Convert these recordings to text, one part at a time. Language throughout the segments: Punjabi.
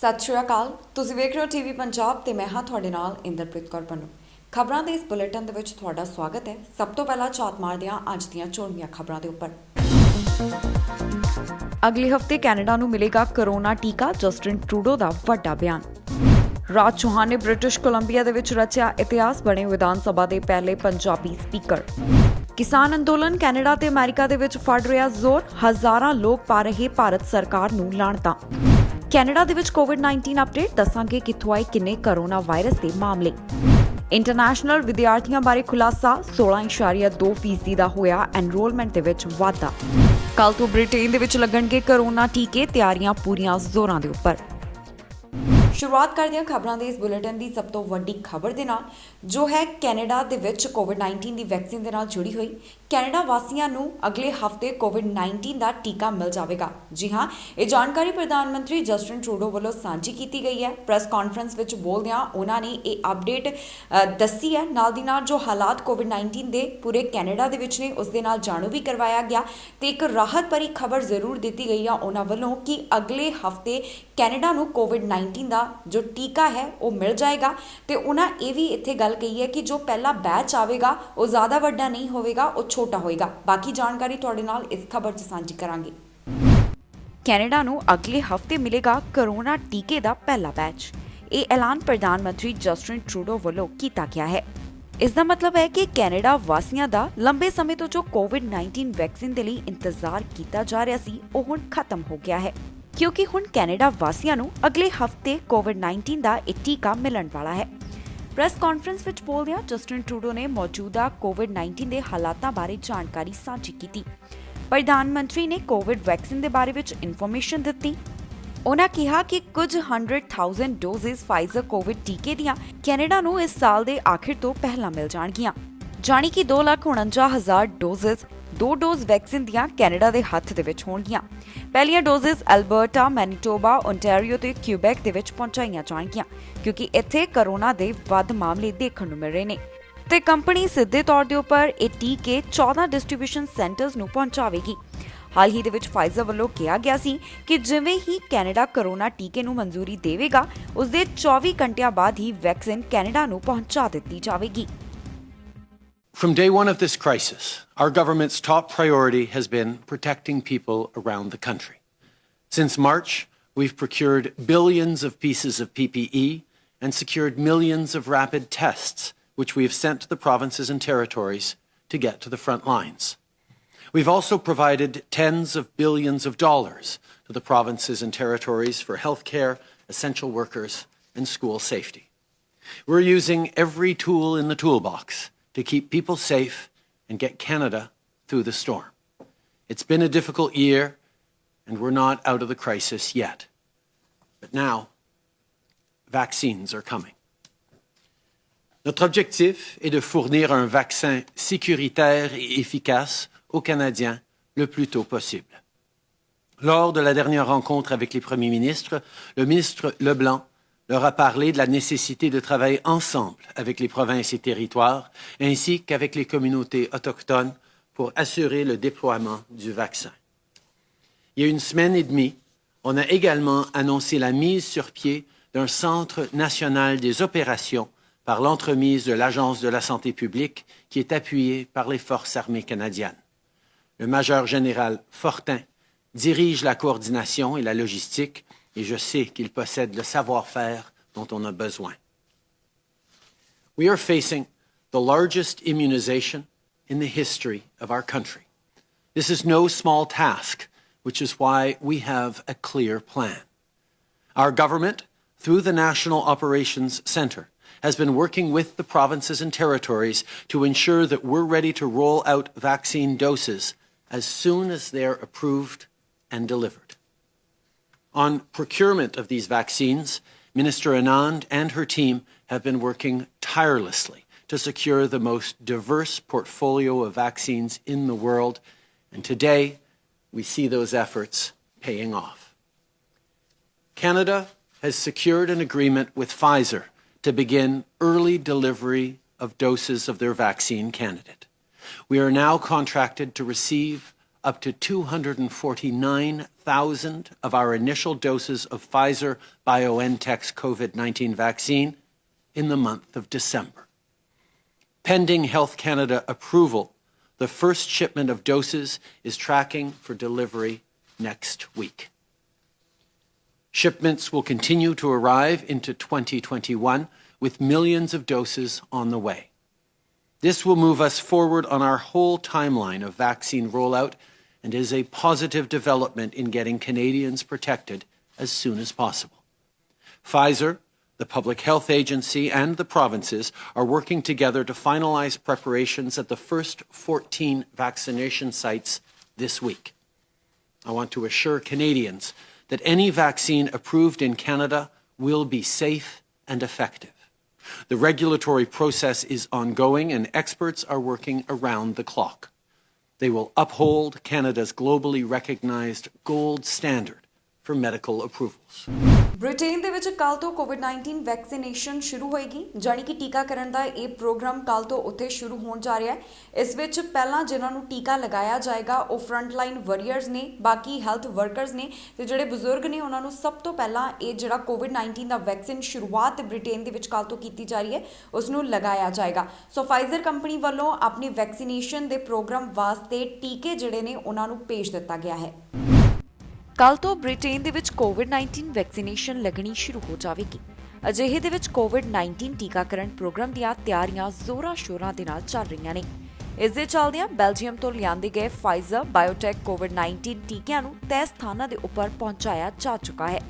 ਸਤਿ ਸ਼੍ਰੀ ਅਕਾਲ। ਤੁਸੀਂ ਵੇਖ ਰਹੇ ਹੋ ਟੀਵੀ ਪੰਜਾਬ ਤੇ ਮੈਂ ਹਾਂ ਤੁਹਾਡੇ ਨਾਲ ਇੰਦਰਪ੍ਰੀਤ ਕੌਰ ਪੰਨੂ। ਖਬਰਾਂ ਦੇ ਇਸ ਬੁਲੇਟਿਨ ਦੇ ਵਿੱਚ ਤੁਹਾਡਾ ਸਵਾਗਤ ਹੈ। ਸਭ ਤੋਂ ਪਹਿਲਾਂ ਝਾਤ ਮਾਰਦੇ ਹਾਂ ਅੱਜ ਦੀਆਂ ਚੋਣਵੀਆਂ ਖਬਰਾਂ ਦੇ ਉੱਪਰ। ਅਗਲੇ ਹਫਤੇ ਕੈਨੇਡਾ ਨੂੰ ਮਿਲੇਗਾ ਕਰੋਨਾ ਟੀਕਾ, ਜਸਟਿਨ ਟਰੂਡੋ ਦਾ ਵੱਡਾ ਬਿਆਨ। ਰਾਜ ਚੌਹਾਨ ਨੇ ਬ੍ਰਿਟਿਸ਼ ਕੋਲੰਬੀਆ ਦੇ ਵਿੱਚ ਰਚਿਆ ਇਤਿਹਾਸ, ਬਣੇ ਵਿਧਾਨ ਸਭਾ ਦੇ ਪਹਿਲੇ ਪੰਜਾਬੀ ਸਪੀਕਰ। ਕਿਸਾਨ ਅੰਦੋਲਨ ਕੈਨੇਡਾ ਤੇ ਅਮਰੀਕਾ ਦੇ ਵਿੱਚ ਫੜ ਰਿਹਾ ਜ਼ੋਰ, ਹਜ਼ਾਰਾਂ ਲੋਕ ਪਾ ਰਹੇ ਭਾਰਤ ਸਰਕਾਰ ਨੂੰ ਲਾਹਣਤਾਂ। ਕੈਨੇਡਾ ਦੇ ਵਿੱਚ ਕੋਵਿਡ-19 ਅਪਡੇਟ, ਦੱਸਾਂਗੇ ਕਿੱਥੋਂ ਆਏ ਕਿੰਨੇ ਕਰੋਨਾ ਵਾਇਰਸ ਦੇ ਮਾਮਲੇ। ਇੰਟਰਨੈਸ਼ਨਲ ਵਿਦਿਆਰਥੀਆਂ ਬਾਰੇ ਖੁਲਾਸਾ, 16.2% ਦਾ ਹੋਇਆ ਐਨਰੋਲਮੈਂਟ ਦੇ ਵਿੱਚ ਵਾਧਾ। ਕੱਲ ਤੋਂ ਬ੍ਰਿਟੇਨ ਦੇ ਵਿੱਚ ਲੱਗਣਗੇ ਕਰੋਨਾ ਟੀਕੇ, ਤਿਆਰੀਆਂ ਪੂਰੀਆਂ ਜ਼ੋਰਾਂ ਦੇ ਉੱਪਰ। ਸ਼ੁਰੂਆਤ ਕਰਦੇ ਹਾਂ ਖਬਰਾਂ ਦੇ ਇਸ ਬੁਲੇਟਿਨ ਦੀ ਸਭ ਤੋਂ ਵੱਡੀ ਖਬਰ ਦੇ ਨਾਲ, ਜੋ ਹੈ ਕੈਨੇਡਾ ਦੇ ਵਿੱਚ ਕੋਵਿਡ-19 ਦੀ ਵੈਕਸੀਨ ਦੇ ਨਾਲ ਜੁੜੀ ਹੋਈ। ਕੈਨੇਡਾ ਵਾਸੀਆਂ ਨੂੰ ਅਗਲੇ ਹਫਤੇ ਕੋਵਿਡ-19 ਦਾ ਟੀਕਾ ਮਿਲ ਜਾਵੇਗਾ। ਜੀ ਹਾਂ, ਇਹ ਜਾਣਕਾਰੀ ਪ੍ਰਧਾਨ ਮੰਤਰੀ ਜਸਟਿਨ ਟਰੂਡੋ ਵੱਲੋਂ ਸਾਂਝੀ ਕੀਤੀ ਗਈ ਹੈ। ਪ੍ਰੈਸ ਕਾਨਫਰੰਸ ਵਿੱਚ ਬੋਲਦਿਆਂ ਉਹਨਾਂ ਨੇ ਇਹ ਅਪਡੇਟ ਦੱਸੀ ਹੈ। ਨਾਲ ਦੀ ਨਾਲ ਜੋ ਹਾਲਾਤ ਕੋਵਿਡ-19 ਦੇ ਪੂਰੇ ਕੈਨੇਡਾ ਦੇ ਵਿੱਚ ਨੇ, ਉਸ ਦੇ ਨਾਲ ਜਾਣੂ ਵੀ ਕਰਵਾਇਆ ਗਿਆ ਤੇ ਇੱਕ ਰਾਹਤ ਭਰੀ ਖਬਰ ਜ਼ਰੂਰ ਦਿੱਤੀ ਗਈ ਆ ਉਹਨਾਂ ਵੱਲੋਂ ਕਿ ਅਗਲੇ ਹਫਤੇ ਕੈਨੇਡਾ ਨੂੰ ਕੋਵਿਡ-19 ਦਾ ਜੋ ਟੀਕਾ ਹੈ ਉਹ ਮਿਲ ਜਾਏਗਾ। ਤੇ ਉਹਨਾਂ ਇਹ ਵੀ ਇੱਥੇ ਗੱਲ ਕਹੀ ਹੈ ਕਿ ਜੋ ਪਹਿਲਾ ਬੈਚ ਆਵੇਗਾ ਉਹ ਜ਼ਿਆਦਾ ਵੱਡਾ ਨਹੀਂ ਹੋਵੇਗਾ, ਉਹ ਛੋਟਾ ਹੋਏਗਾ। ਬਾਕੀ ਜਾਣਕਾਰੀ ਤੁਹਾਡੇ ਨਾਲ ਇਸ ਖਬਰ 'ਚ ਸਾਂਝੀ ਕਰਾਂਗੇ। ਕੈਨੇਡਾ ਨੂੰ ਅਗਲੇ ਹਫਤੇ ਮਿਲੇਗਾ ਕਰੋਨਾ ਟੀਕੇ ਦਾ ਪਹਿਲਾ ਬੈਚ। ਇਹ ਐਲਾਨ ਪ੍ਰਧਾਨ ਮੰਤਰੀ ਜਸਟਿਨ ਟਰੂਡੋ ਵੱਲੋਂ ਕੀਤਾ ਗਿਆ ਹੈ। ਇਸ ਦਾ ਮਤਲਬ ਹੈ ਕਿ ਕੈਨੇਡਾ ਵਾਸੀਆਂ ਦਾ ਲੰਬੇ ਸਮੇਂ ਤੋਂ ਜੋ ਕੋਵਿਡ-19 ਵੈਕਸੀਨ ਦੇ ਲਈ ਇੰਤਜ਼ਾਰ ਕੀਤਾ ਜਾ ਰਿਹਾ ਸੀ, ਉਹ ਹੁਣ ਖਤਮ ਹੋ ਗਿਆ ਹੈ, ਕਿਉਂਕਿ ਹੁਣ ਕੈਨੇਡਾ ਵਾਸੀਆਂ ਨੂੰ ਅਗਲੇ ਹਫਤੇ ਕੋਵਿਡ-19 ਦਾ ਇਹ ਟੀਕਾ ਮਿਲਣ ਵਾਲਾ ਹੈ। ਪ੍ਰੈਸ ਕਾਨਫਰੰਸ ਵਿੱਚ ਬੋਲਦਿਆਂ ਜਸਟਿਨ ਟਰੂਡੋ ਨੇ ਮੌਜੂਦਾ ਕੋਵਿਡ-19 ਦੇ ਹਾਲਾਤਾਂ ਬਾਰੇ ਜਾਣਕਾਰੀ ਸਾਂਝੀ ਕੀਤੀ। ਪ੍ਰਧਾਨ ਮੰਤਰੀ ਨੇ ਕੋਵਿਡ ਵੈਕਸੀਨ ਦੇ ਬਾਰੇ ਵਿੱਚ ਇਨਫੋਰਮੇਸ਼ਨ ਦਿੱਤੀ। ਉਹਨਾਂ ਕਿਹਾ ਕਿ ਕੁਝ 100,000 ਡੋਜ਼ਸ ਫਾਈਜ਼ਰ ਕੋਵਿਡ ਟੀਕੇ ਦੀਆਂ ਕੈਨੇਡਾ ਨੂੰ ਇਸ ਸਾਲ ਦੇ ਆਖਿਰ ਤੋਂ ਪਹਿਲਾਂ ਮਿਲ ਜਾਣਗੀਆਂ, ਜਾਣੀ ਕਿ 2,49,000 ਡੋਜ਼ਸ 2 ਡੋਜ਼ ਵੈਕਸੀਨ ਦੀਆਂ ਕੈਨੇਡਾ ਦੇ ਹੱਥ ਦੇ ਵਿੱਚ ਹੋਣਗੀਆਂ। ਪਹਿਲੀਆਂ ਡੋਜ਼ਸ ਐਲਬਰਟਾ, ਮੈਨੀਟੋਬਾ, ਓਨਟਾਰੀਓ ਤੇ ਕਿਊਬੈਕ ਦੇ ਵਿੱਚ ਪਹੁੰਚਾਈਆਂ ਜਾਣਗੀਆਂ, ਕਿਉਂਕਿ ਇੱਥੇ ਕਰੋਨਾ ਦੇ ਵੱਧ ਮਾਮਲੇ ਦੇਖਣ ਨੂੰ ਮਿਲ ਰਹੇ ਨੇ ਤੇ ਕੰਪਨੀ ਸਿੱਧੇ ਤੌਰ ਦੇ ਉੱਪਰ ਇਹ ਟੀਕੇ 14 ਡਿਸਟ੍ਰੀਬਿਊਸ਼ਨ ਸੈਂਟਰਸ ਨੂੰ ਪਹੁੰਚਾਵੇਗੀ। ਹਾਲ ਹੀ ਦੇ ਵਿੱਚ ਫਾਈਜ਼ਰ ਵੱਲੋਂ ਕਿਹਾ ਗਿਆ ਸੀ ਕਿ ਜਿਵੇਂ ਹੀ ਕੈਨੇਡਾ ਕਰੋਨਾ ਟੀਕੇ ਨੂੰ ਮਨਜ਼ੂਰੀ ਦੇਵੇਗਾ, ਉਸ ਦੇ 24 ਘੰਟਿਆਂ ਬਾਅਦ ਹੀ ਵੈਕਸੀਨ ਕੈਨੇਡਾ ਨੂੰ ਪਹੁੰਚਾ ਦਿੱਤੀ ਜਾਵੇਗੀ। From day one of this crisis, our government's top priority has been protecting people around the country. Since March, we've procured billions of pieces of PPE and secured millions of rapid tests, which we have sent to the provinces and territories to get to the front lines. We've also provided tens of billions of dollars to the provinces and territories for healthcare, essential workers, and school safety. We're using every tool in the toolbox to keep people safe and get Canada through the storm. It's been a difficult year, and we're not out of the crisis yet. But now, vaccines are coming. Notre objectif est de fournir un vaccin sécuritaire et efficace aux Canadiens le plus tôt possible. Lors de la dernière rencontre avec les premiers ministres, le ministre Leblanc leur a parlé de la nécessité de travailler ensemble avec les provinces et territoires, ainsi qu'avec les communautés autochtones pour assurer le déploiement du vaccin. Il y a une semaine et demie, on a également annoncé la mise sur pied d'un centre national des opérations par l'entremise de l'Agence de la santé publique qui est appuyé par les forces armées canadiennes. Le major général Fortin dirige la coordination et la logistique, et je sais qu'il possède le savoir-faire dont on a besoin. We are facing the largest immunization in the history of our country. This is no small task, which is why we have a clear plan. Our government, through the National Operations Centre, has been working with the provinces and territories to ensure that we're ready to roll out vaccine doses as soon as they're approved and delivered. On procurement of these vaccines, Minister Anand and her team have been working tirelessly to secure the most diverse portfolio of vaccines in the world, and today we see those efforts paying off. Canada has secured an agreement with Pfizer to begin early delivery of doses of their vaccine candidate. We are now contracted to receive up to 249,000 of our initial doses of Pfizer-BioNTech's COVID-19 vaccine in the month of December. Pending Health Canada approval, the first shipment of doses is tracking for delivery next week. Shipments will continue to arrive into 2021 with millions of doses on the way. This will move us forward on our whole timeline of vaccine rollout and is a positive development in getting Canadians protected as soon as possible. Pfizer, the Public Health Agency, and the provinces are working together to finalize preparations at the first 14 vaccination sites this week. I want to assure Canadians that any vaccine approved in Canada will be safe and effective. The regulatory process is ongoing and experts are working around the clock. They will uphold Canada's globally recognized gold standard for medical approvals. Britain ਦੇ ਵਿੱਚ ਕੱਲ ਤੋਂ ਕੋਵਿਡ-19 ਵੈਕਸੀਨੇਸ਼ਨ ਸ਼ੁਰੂ ਹੋਏਗੀ, ਜਾਣੀ ਕਿ ਟੀਕਾਕਰਨ ਦਾ ਇਹ ਪ੍ਰੋਗਰਾਮ ਕੱਲ ਤੋਂ ਉੱਥੇ ਸ਼ੁਰੂ ਹੋਣ ਜਾ ਰਿਹਾ ਹੈ। ਇਸ ਵਿੱਚ ਪਹਿਲਾਂ ਜਿਨ੍ਹਾਂ ਨੂੰ ਟੀਕਾ ਲਗਾਇਆ ਜਾਏਗਾ ਉਹ ਫਰੰਟਲਾਈਨ ਵਾਰੀਅਰਸ ਨੇ, ਬਾਕੀ ਹੈਲਥ ਵਰਕਰਸ ਨੇ ਤੇ ਜਿਹੜੇ ਬਜ਼ੁਰਗ ਨੇ ਉਹਨਾਂ ਨੂੰ ਸਭ ਤੋਂ ਪਹਿਲਾਂ ਇਹ ਜਿਹੜਾ ਕੋਵਿਡ-19 ਦਾ ਵੈਕਸੀਨ ਸ਼ੁਰੂਆਤ ਬ੍ਰਿਟੇਨ ਦੇ ਵਿੱਚ ਕੱਲ ਤੋਂ ਕੀਤੀ ਜਾ ਰਹੀ ਹੈ ਉਸ ਨੂੰ ਲਗਾਇਆ ਜਾਏਗਾ। ਸੋ ਫਾਈਜ਼ਰ ਕੰਪਨੀ ਵੱਲੋਂ ਆਪਣੀ ਵੈਕਸੀਨੇਸ਼ਨ ਦੇ ਪ੍ਰੋਗਰਾਮ ਵਾਸਤੇ ਟੀਕੇ ਜਿਹੜੇ ਨੇ ਉਹਨਾਂ ਨੂੰ ਭੇਜ ਦਿੱਤਾ ਗਿਆ ਹੈ। ਕੱਲ ਤੋਂ ਬ੍ਰਿਟੇਨ ਦੇ ਵਿੱਚ ਕੋਵਿਡ-19 ਵੈਕਸੀਨੇਸ਼ਨ ਲੱਗਣੀ ਸ਼ੁਰੂ ਹੋ ਜਾਵੇਗੀ। ਅਜਿਹੇ ਦੇ ਵਿੱਚ ਕੋਵਿਡ-19 ਟੀਕਾਕਰਨ ਪ੍ਰੋਗਰਾਮ ਦੀਆਂ ਤਿਆਰੀਆਂ ਜ਼ੋਰਾਂ-ਸ਼ੋਰਾਂ ਦੇ ਨਾਲ ਚੱਲ ਰਹੀਆਂ ਨੇ। ਇਸ ਦੇ ਚੱਲਦਿਆਂ ਬੈਲਜੀਅਮ ਤੋਂ ਲਿਆਂਦੇ ਗਏ ਫਾਈਜ਼ਰ ਬਾਇਓਟੈਕ ਕੋਵਿਡ-19 ਟੀਕਿਆਂ ਨੂੰ ਤੈਅ ਸਥਾਨਾਂ ਦੇ ਉੱਪਰ ਪਹੁੰਚਾਇਆ ਜਾ ਚੁੱਕਾ ਹੈ।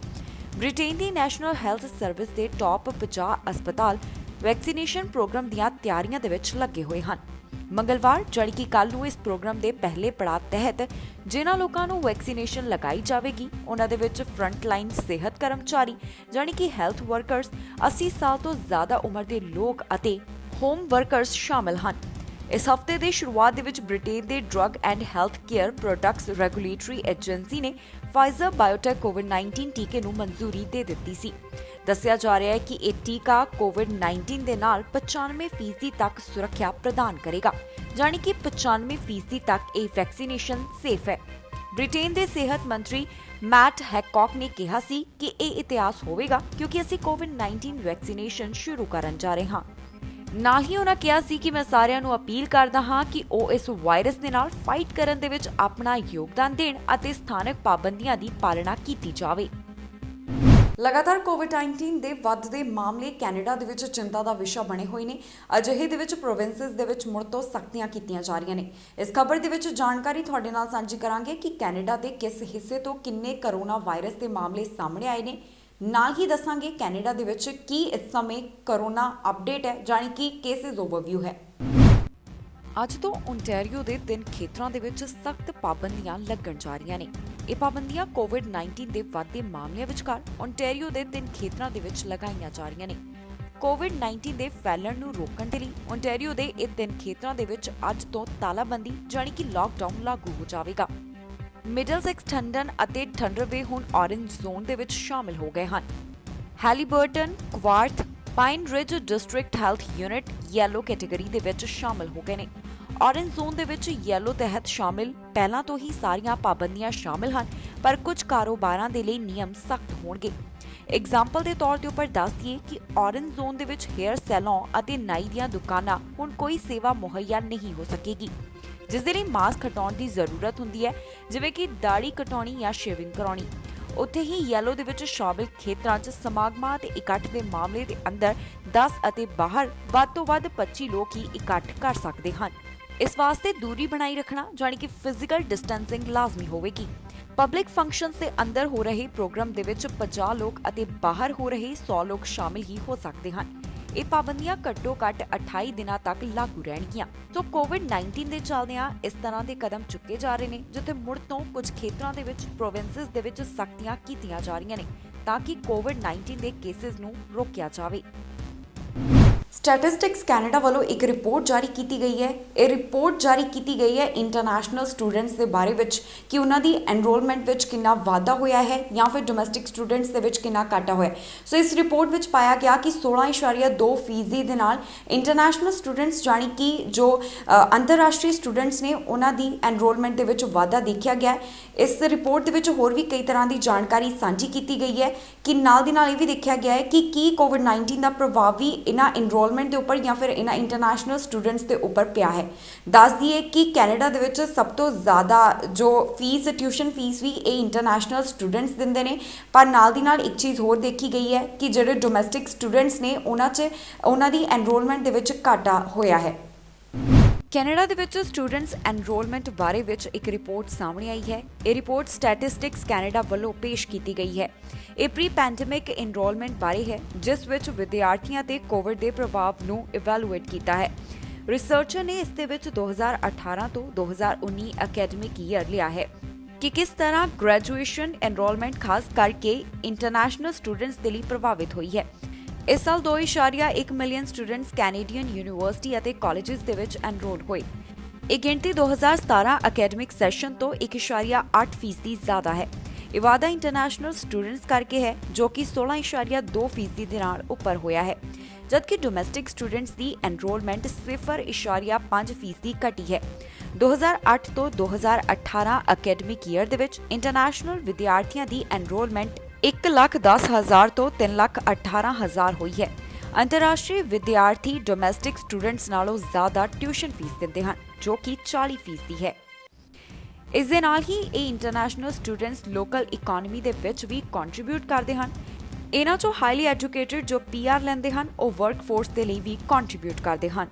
ਬ੍ਰਿਟੇਨ ਦੀ ਨੈਸ਼ਨਲ ਹੈਲਥ ਸਰਵਿਸ ਦੇ ਟੌਪ 50 ਹਸਪਤਾਲ ਵੈਕਸੀਨੇਸ਼ਨ ਪ੍ਰੋਗਰਾਮ ਦੀਆਂ ਤਿਆਰੀਆਂ ਦੇ ਵਿੱਚ ਲੱਗੇ ਹੋਏ ਹਨ। ਮੰਗਲਵਾਰ ਜਾਣੀ ਕਿ ਕੱਲ ਨੂੰ ਇਸ ਪ੍ਰੋਗਰਾਮ ਦੇ ਪਹਿਲੇ ਪੜਾਅ ਤਹਿਤ ਜਿਨ੍ਹਾਂ ਲੋਕਾਂ ਨੂੰ ਵੈਕਸੀਨੇਸ਼ਨ ਲਗਾਈ ਜਾਵੇਗੀ ਉਹਨਾਂ ਦੇ ਵਿੱਚ ਫਰੰਟਲਾਈਨ ਸਿਹਤ ਕਰਮਚਾਰੀ ਜਾਣੀ ਕਿ ਹੈਲਥ ਵਰਕਰਸ, 80 ਸਾਲ ਤੋਂ ਜ਼ਿਆਦਾ ਉਮਰ ਦੇ ਲੋਕ ਅਤੇ ਹੋਮ ਵਰਕਰਸ ਸ਼ਾਮਲ ਹਨ। ਇਸ ਹਫ਼ਤੇ ਦੀ ਸ਼ੁਰੂਆਤ ਦੇ ਵਿੱਚ ਬ੍ਰਿਟੇਨ ਦੇ drug and health care products regulatory agency ਨੇ ਫਾਈਜ਼ਰ ਬਾਇਓਟੈਕ ਕੋਵਿਡ-19 ਟੀਕੇ ਨੂੰ ਮਨਜ਼ੂਰੀ ਦੇ ਦਿੱਤੀ ਸੀ। ਦੱਸਿਆ ਜਾ ਰਿਹਾ ਹੈ ਕਿ ਇਹ ਟੀਕਾ ਕੋਵਿਡ-19 ਦੇ ਨਾਲ 95% ਤੱਕ ਸੁਰੱਖਿਆ ਪ੍ਰਦਾਨ ਕਰੇਗਾ, ਜਾਣੀ ਕਿ 95% ਤੱਕ ਇਹ ਵੈਕਸੀਨੇਸ਼ਨ ਸੇਫ ਹੈ। ਬ੍ਰਿਟੇਨ ਦੇ ਸਿਹਤ ਮੰਤਰੀ ਮੈਟ ਹੈਕੌਕ ਨੇ ਕਿਹਾ ਸੀ ਕਿ ਇਹ ਇਤਿਹਾਸ ਹੋਵੇਗਾ ਕਿਉਂਕਿ ਅਸੀਂ ਕੋਵਿਡ-19 ਵੈਕਸੀਨੇਸ਼ਨ ਸ਼ੁਰੂ ਕਰਨ ਜਾ ਰਹੇ ਹਾਂ। ਨਾਲ ਹੀ ਉਹਨਾਂ ਕਿਹਾ ਸੀ ਕਿ ਮੈਂ ਸਾਰਿਆਂ ਨੂੰ ਅਪੀਲ ਕਰਦਾ ਹਾਂ ਕਿ ਉਹ ਇਸ ਵਾਇਰਸ ਦੇ ਨਾਲ ਫਾਈਟ ਕਰਨ ਦੇ ਵਿੱਚ ਆਪਣਾ ਯੋਗਦਾਨ ਦੇਣ ਅਤੇ ਸਥਾਨਕ ਪਾਬੰਦੀਆਂ ਦੀ ਪਾਲਣਾ ਕੀਤੀ ਜਾਵੇ। ਲਗਾਤਾਰ ਕੋਵਿਡ-19 ਦੇ ਵੱਧਦੇ ਮਾਮਲੇ ਕੈਨੇਡਾ ਦੇ ਵਿੱਚ ਚਿੰਤਾ ਦਾ ਵਿਸ਼ਾ ਬਣੇ ਹੋਏ ਨੇ। ਅਜਿਹੇ ਦੇ ਵਿੱਚ ਪ੍ਰੋਵਿੰਸਸ ਦੇ ਵਿੱਚ ਮੁੜ ਤੋਂ ਸਖਤੀਆਂ ਕੀਤੀਆਂ ਜਾ ਰਹੀਆਂ ਨੇ। ਇਸ ਖਬਰ ਦੇ ਵਿੱਚ ਜਾਣਕਾਰੀ ਤੁਹਾਡੇ ਨਾਲ ਸਾਂਝੀ ਕਰਾਂਗੇ ਕਿ ਕੈਨੇਡਾ ਦੇ ਕਿਸ ਹਿੱਸੇ ਤੋਂ ਕਿੰਨੇ ਕਰੋਨਾ ਵਾਇਰਸ ਦੇ ਮਾਮਲੇ ਸਾਹਮਣੇ ਆਏ ਨੇ। ਨਾਲ ਹੀ ਦੱਸਾਂਗੇ ਕੈਨੇਡਾ ਦੇ ਵਿੱਚ ਕੀ ਇਸ ਸਮੇਂ ਕਰੋਨਾ ਅਪਡੇਟ ਹੈ, ਜਾਣੀ ਕਿ ਕੇਸਿਸ ਓਵਰਵਿਊ ਹੈ। ਅੱਜ ਤੋਂ ਓਨਟਾਰੀਓ ਦੇ 3 ਖੇਤਰਾਂ ਦੇ ਵਿੱਚ ਸਖਤ ਪਾਬੰਦੀਆਂ ਲੱਗਣ ਜਾ ਰਹੀਆਂ ਨੇ। ਇਹ ਪਾਬੰਦੀਆਂ ਕੋਵਿਡ-19 ਦੇ ਵੱਧਦੇ ਮਾਮਲਿਆਂ ਵਿਚਕਾਰ ਓਨਟਾਰੀਓ ਦੇ 3 ਖੇਤਰਾਂ ਦੇ ਵਿੱਚ ਲਗਾਈਆਂ ਜਾ ਰਹੀਆਂ ਨੇ। ਕੋਵਿਡ-19 ਦੇ ਫੈਲਣ ਨੂੰ ਰੋਕਣ ਦੇ ਲਈ ਓਨਟਾਰੀਓ ਦੇ ਇਹ 3 ਖੇਤਰਾਂ ਦੇ ਵਿੱਚ ਅੱਜ ਤੋਂ ਤਾਲਾਬੰਦੀ ਜਾਣੀ ਕਿ ਲਾਕਡਾਊਨ ਲਾਗੂ ਹੋ ਜਾਵੇਗਾ। ਮਿਡਲਸੈਕਸ, ਠੰਡਨ ਅਤੇ ਥੰਡਰਵੇ ਹੁਣ ਔਰੇਂਜ ਜ਼ੋਨ ਦੇ ਵਿੱਚ ਸ਼ਾਮਿਲ ਹੋ ਗਏ ਹਨ। Haliburton, Kawartha, Pine Ridge District Health Unit yellow category ਦੇ ਵਿੱਚ ਸ਼ਾਮਿਲ ਹੋ ਗਏ ਨੇ। ਔਰੇਂਜ ਜ਼ੋਨ ਦੇ ਵਿੱਚ ਯੈਲੋ ਤਹਿਤ ਸ਼ਾਮਿਲ ਪਹਿਲਾਂ ਤੋਂ ਹੀ ਸਾਰੀਆਂ ਪਾਬੰਦੀਆਂ ਸ਼ਾਮਿਲ ਹਨ, ਪਰ ਕੁਝ ਕਾਰੋਬਾਰਾਂ ਦੇ ਲਈ ਨਿਯਮ ਸਖਤ ਹੋਣਗੇ। ਐਗਜ਼ਾਮਪਲ ਦੇ ਤੌਰ ਤੇ ਉੱਪਰ ਦੱਸ ਦਈਏ ਕਿ ਔਰੇਂਜ ਜ਼ੋਨ ਦੇ ਵਿੱਚ ਹੇਅਰ ਸੈਲੂਨ ਅਤੇ ਨਾਈ ਦੀਆਂ ਦੁਕਾਨਾਂ ਹੁਣ ਕੋਈ ਸੇਵਾ ਮੁਹੱਈਆ ਨਹੀਂ ਹੋ ਸਕੇਗੀ, ਜਿਸ ਦੇ ਲਈ ਮਾਸਕ ਹਟਾਉਣ ਦੀ ਜ਼ਰੂਰਤ ਹੁੰਦੀ ਹੈ, ਜਿਵੇਂ ਕਿ ਦਾੜੀ ਕਟਾਉਣੀ ਜਾਂ ਸ਼ੇਵਿੰਗ ਕਰਾਉਣੀ। ਉੱਥੇ ਹੀ ਯੈਲੋ ਦੇ ਵਿੱਚ ਸ਼ਾਮਿਲ ਖੇਤਰਾਂ 'ਚ ਸਮਾਗਮਾਂ ਤੇ ਇਕੱਠ ਦੇ ਮਾਮਲੇ ਦੇ ਅੰਦਰ 10 ਅਤੇ ਬਾਹਰ ਵੱਧ ਤੋਂ ਵੱਧ 25 ਲੋਕ ਹੀ ਇਕੱਠ ਕਰ ਸਕਦੇ ਹਨ। ਇਸ ਵਾਸਤੇ ਦੂਰੀ ਬਣਾਈ ਰੱਖਣਾ ਜਾਣੀ ਕਿ ਫਿਜ਼ੀਕਲ ਡਿਸਟੈਂਸਿੰਗ ਲਾਜ਼ਮੀ ਹੋਵੇਗੀ। ਪਬਲਿਕ ਫੰਕਸ਼ਨਸ ਦੇ ਅੰਦਰ ਹੋ ਰਹੇ ਪ੍ਰੋਗਰਾਮ ਦੇ ਵਿੱਚ 50 ਲੋਕ ਅਤੇ ਬਾਹਰ ਹੋ ਰਹੇ 100 ਲੋਕ ਸ਼ਾਮਿਲ ਹੀ ਹੋ ਸਕਦੇ ਹਨ। ਇਹ ਪਾਬੰਦੀਆਂ ਘੱਟੋ-ਘੱਟ 28 ਦਿਨਾਂ ਤੱਕ ਲਾਗੂ ਰਹਿਣਗੀਆਂ। ਸੋ ਕੋਵਿਡ-19 ਦੇ ਚੱਲਦਿਆਂ ਇਸ ਤਰ੍ਹਾਂ ਦੇ ਕਦਮ ਚੁੱਕੇ ਜਾ ਰਹੇ ਨੇ, ਜਿੱਥੇ ਮੁੜ ਤੋਂ ਕੁਝ ਖੇਤਰਾਂ ਦੇ ਵਿੱਚ ਪ੍ਰੋਵਿੰਸਸ ਦੇ ਵਿੱਚ ਸਖਤੀਆਂ ਕੀਤੀਆਂ ਜਾ ਰਹੀਆਂ ਨੇ ਤਾਂ ਕਿ ਕੋਵਿਡ-19 ਦੇ ਕੇਸਿਸ ਨੂੰ ਰੋਕਿਆ ਜਾਵੇ। ਸਟੈਟਿਸਟਿਕਸ ਕੈਨੇਡਾ ਵੱਲੋਂ ਇੱਕ ਰਿਪੋਰਟ ਜਾਰੀ ਕੀਤੀ ਗਈ ਹੈ। ਇਹ ਰਿਪੋਰਟ ਜਾਰੀ ਕੀਤੀ ਗਈ ਹੈ ਇੰਟਰਨੈਸ਼ਨਲ ਸਟੂਡੈਂਟਸ ਦੇ ਬਾਰੇ ਵਿੱਚ ਕਿ ਉਹਨਾਂ ਦੀ ਐਨਰੋਲਮੈਂਟ ਵਿੱਚ ਕਿੰਨਾ ਵਾਧਾ ਹੋਇਆ ਹੈ ਜਾਂ ਫਿਰ ਡੋਮੈਸਟਿਕ ਸਟੂਡੈਂਟਸ ਦੇ ਵਿੱਚ ਕਿੰਨਾ ਘਾਟਾ ਹੋਇਆ। ਸੋ ਇਸ ਰਿਪੋਰਟ ਵਿੱਚ ਪਾਇਆ ਗਿਆ ਕਿ 16.2% ਦੇ ਨਾਲ ਇੰਟਰਨੈਸ਼ਨਲ ਸਟੂਡੈਂਟਸ ਜਾਣੀ ਕਿ ਜੋ ਅੰਤਰਰਾਸ਼ਟਰੀ ਸਟੂਡੈਂਟਸ ਨੇ ਉਹਨਾਂ ਦੀ ਐਨਰੋਲਮੈਂਟ ਦੇ ਵਿੱਚ ਵਾਧਾ ਦੇਖਿਆ ਗਿਆ। ਇਸ ਰਿਪੋਰਟ ਦੇ ਵਿੱਚ ਹੋਰ ਵੀ ਕਈ ਤਰ੍ਹਾਂ ਦੀ ਜਾਣਕਾਰੀ ਸਾਂਝੀ ਕੀਤੀ ਗਈ ਹੈ ਕਿ ਨਾਲ ਦੀ ਨਾਲ ਇਹ ਵੀ ਦੇਖਿਆ ਗਿਆ ਹੈ ਕਿ ਕੀ ਕੋਵਿਡ-19 ਦਾ ਪ੍ਰਭਾਵ ਵੀ ਇਹਨਾਂ ਐਨਰੋਲਮੈਂਟ ਦੇ ਉੱਪਰ ਜਾਂ ਫਿਰ ਇਹਨਾਂ ਇੰਟਰਨੈਸ਼ਨਲ ਸਟੂਡੈਂਟਸ ਦੇ ਉੱਪਰ ਪਿਆ ਹੈ। ਦੱਸ ਦਈਏ ਕਿ ਕੈਨੇਡਾ ਦੇ ਵਿੱਚ ਸਭ ਤੋਂ ਜ਼ਿਆਦਾ ਜੋ ਫੀਸ ਟਿਊਸ਼ਨ ਫੀਸ ਵੀ ਇਹ ਇੰਟਰਨੈਸ਼ਨਲ ਸਟੂਡੈਂਟਸ ਦਿੰਦੇ ਨੇ, ਪਰ ਨਾਲ ਦੀ ਨਾਲ ਇੱਕ ਚੀਜ਼ ਹੋਰ ਦੇਖੀ ਗਈ ਹੈ ਕਿ ਜਿਹੜੇ ਡੋਮੈਸਟਿਕ ਸਟੂਡੈਂਟਸ ਨੇ ਉਹਨਾਂ ਦੀ ਐਨਰੋਲਮੈਂਟ ਦੇ ਵਿੱਚ ਘਾਟਾ ਹੋਇਆ ਹੈ। ਕੈਨੇਡਾ ਦੇ ਵਿੱਚ ਸਟੂਡੈਂਟਸ ਐਨਰੋਲਮੈਂਟ ਬਾਰੇ ਵਿੱਚ ਇੱਕ ਰਿਪੋਰਟ ਸਾਹਮਣੇ ਆਈ ਹੈ। ਇਹ ਰਿਪੋਰਟ ਸਟੈਟਿਸਟਿਕਸ ਕੈਨੇਡਾ ਵੱਲੋਂ ਪੇਸ਼ ਕੀਤੀ ਗਈ ਹੈ। ਇਹ ਪ੍ਰੀ ਪੈਂਡੇਮਿਕ ਐਨਰੋਲਮੈਂਟ ਬਾਰੇ ਹੈ, ਜਿਸ ਵਿੱਚ ਵਿਦਿਆਰਥੀਆਂ ਤੇ ਕੋਵਿਡ ਦੇ ਪ੍ਰਭਾਵ ਨੂੰ ਇਵੈਲੂਏਟ ਕੀਤਾ ਹੈ। ਰਿਸਰਚਰ ਨੇ ਇਸ ਦੇ ਵਿੱਚ 2018 ਤੋਂ 2019 ਅਕੈਡਮਿਕ ਈਅਰ ਲਿਆ ਹੈ ਕਿ ਕਿਸ ਤਰ੍ਹਾਂ ਗ੍ਰੈਜੂਏਸ਼ਨ ਐਨਰੋਲਮੈਂਟ ਖਾਸ ਕਰਕੇ ਇੰਟਰਨੈਸ਼ਨਲ ਸਟੂਡੈਂਟਸ ਦੇ ਲਈ ਪ੍ਰਭਾਵਿਤ ਹੋਈ ਹੈ। ਇਸ ਸਾਲ 2.1 ਮਿਲੀਅਨ ਸਟੂਡੈਂਟਸ ਕੈਨੇਡੀਅਨ ਯੂਨੀਵਰਸਿਟੀ ਅਤੇ ਕਾਲਜਿਸ ਦੇ ਵਿੱਚ ਐਨਰੋਲ ਹੋਏ। ਇਹ ਗਿਣਤੀ 2017 ਅਕੈਡਮਿਕ ਸੈਸ਼ਨ ਤੋਂ 1.8% ਜ਼ਿਆਦਾ ਹੈ। ਇਹ ਵਾਧਾ ਇੰਟਰਨੈਸ਼ਨਲ ਸਟੂਡੈਂਟਸ ਕਰਕੇ ਹੈ, ਜੋ ਕਿ 16.2% ਦੇ ਨਾਲ ਉੱਪਰ ਹੋਇਆ ਹੈ, ਜਦਕਿ ਡੋਮੈਸਟਿਕ ਸਟੂਡੈਂਟਸ ਦੀ ਐਨਰੋਲਮੈਂਟ 0.5% ਘਟੀ ਹੈ। 2008 ਤੋਂ 2018 ਅਕੈਡਮਿਕ ਈਅਰ ਦੇ ਵਿੱਚ ਇੰਟਰਨੈਸ਼ਨਲ ਵਿਦਿਆਰਥੀਆਂ ਦੀ ਐਨਰੋਲਮੈਂਟ 1,10,000 ਤੋਂ 3,18,000 ਹੋਈ ਹੈ। ਅੰਤਰਰਾਸ਼ਟਰੀ ਵਿਦਿਆਰਥੀ ਡੋਮੈਸਟਿਕ ਸਟੂਡੈਂਟਸ ਨਾਲੋਂ ਜ਼ਿਆਦਾ ਟਿਊਸ਼ਨ ਫੀਸ ਦਿੰਦੇ ਹਨ, ਜੋ ਕਿ 40% ਹੈ। ਇਸ ਦੇ ਨਾਲ ਹੀ ਇਹ ਇੰਟਰਨੈਸ਼ਨਲ ਸਟੂਡੈਂਟਸ ਲੋਕਲ ਇਕਨੋਮੀ ਦੇ ਵਿੱਚ ਵੀ ਕੰਟਰੀਬਿਊਟ ਕਰਦੇ ਹਨ। ਇਹਨਾਂ ਚੋਂ ਹਾਈਲੀ ਐਜੂਕੇਟਡ ਜੋ PR ਲੈਂਦੇ ਹਨ, ਉਹ ਵਰਕਫੋਰਸ ਦੇ ਲਈ ਵੀ ਕੰਟਰੀਬਿਊਟ ਕਰਦੇ ਹਨ।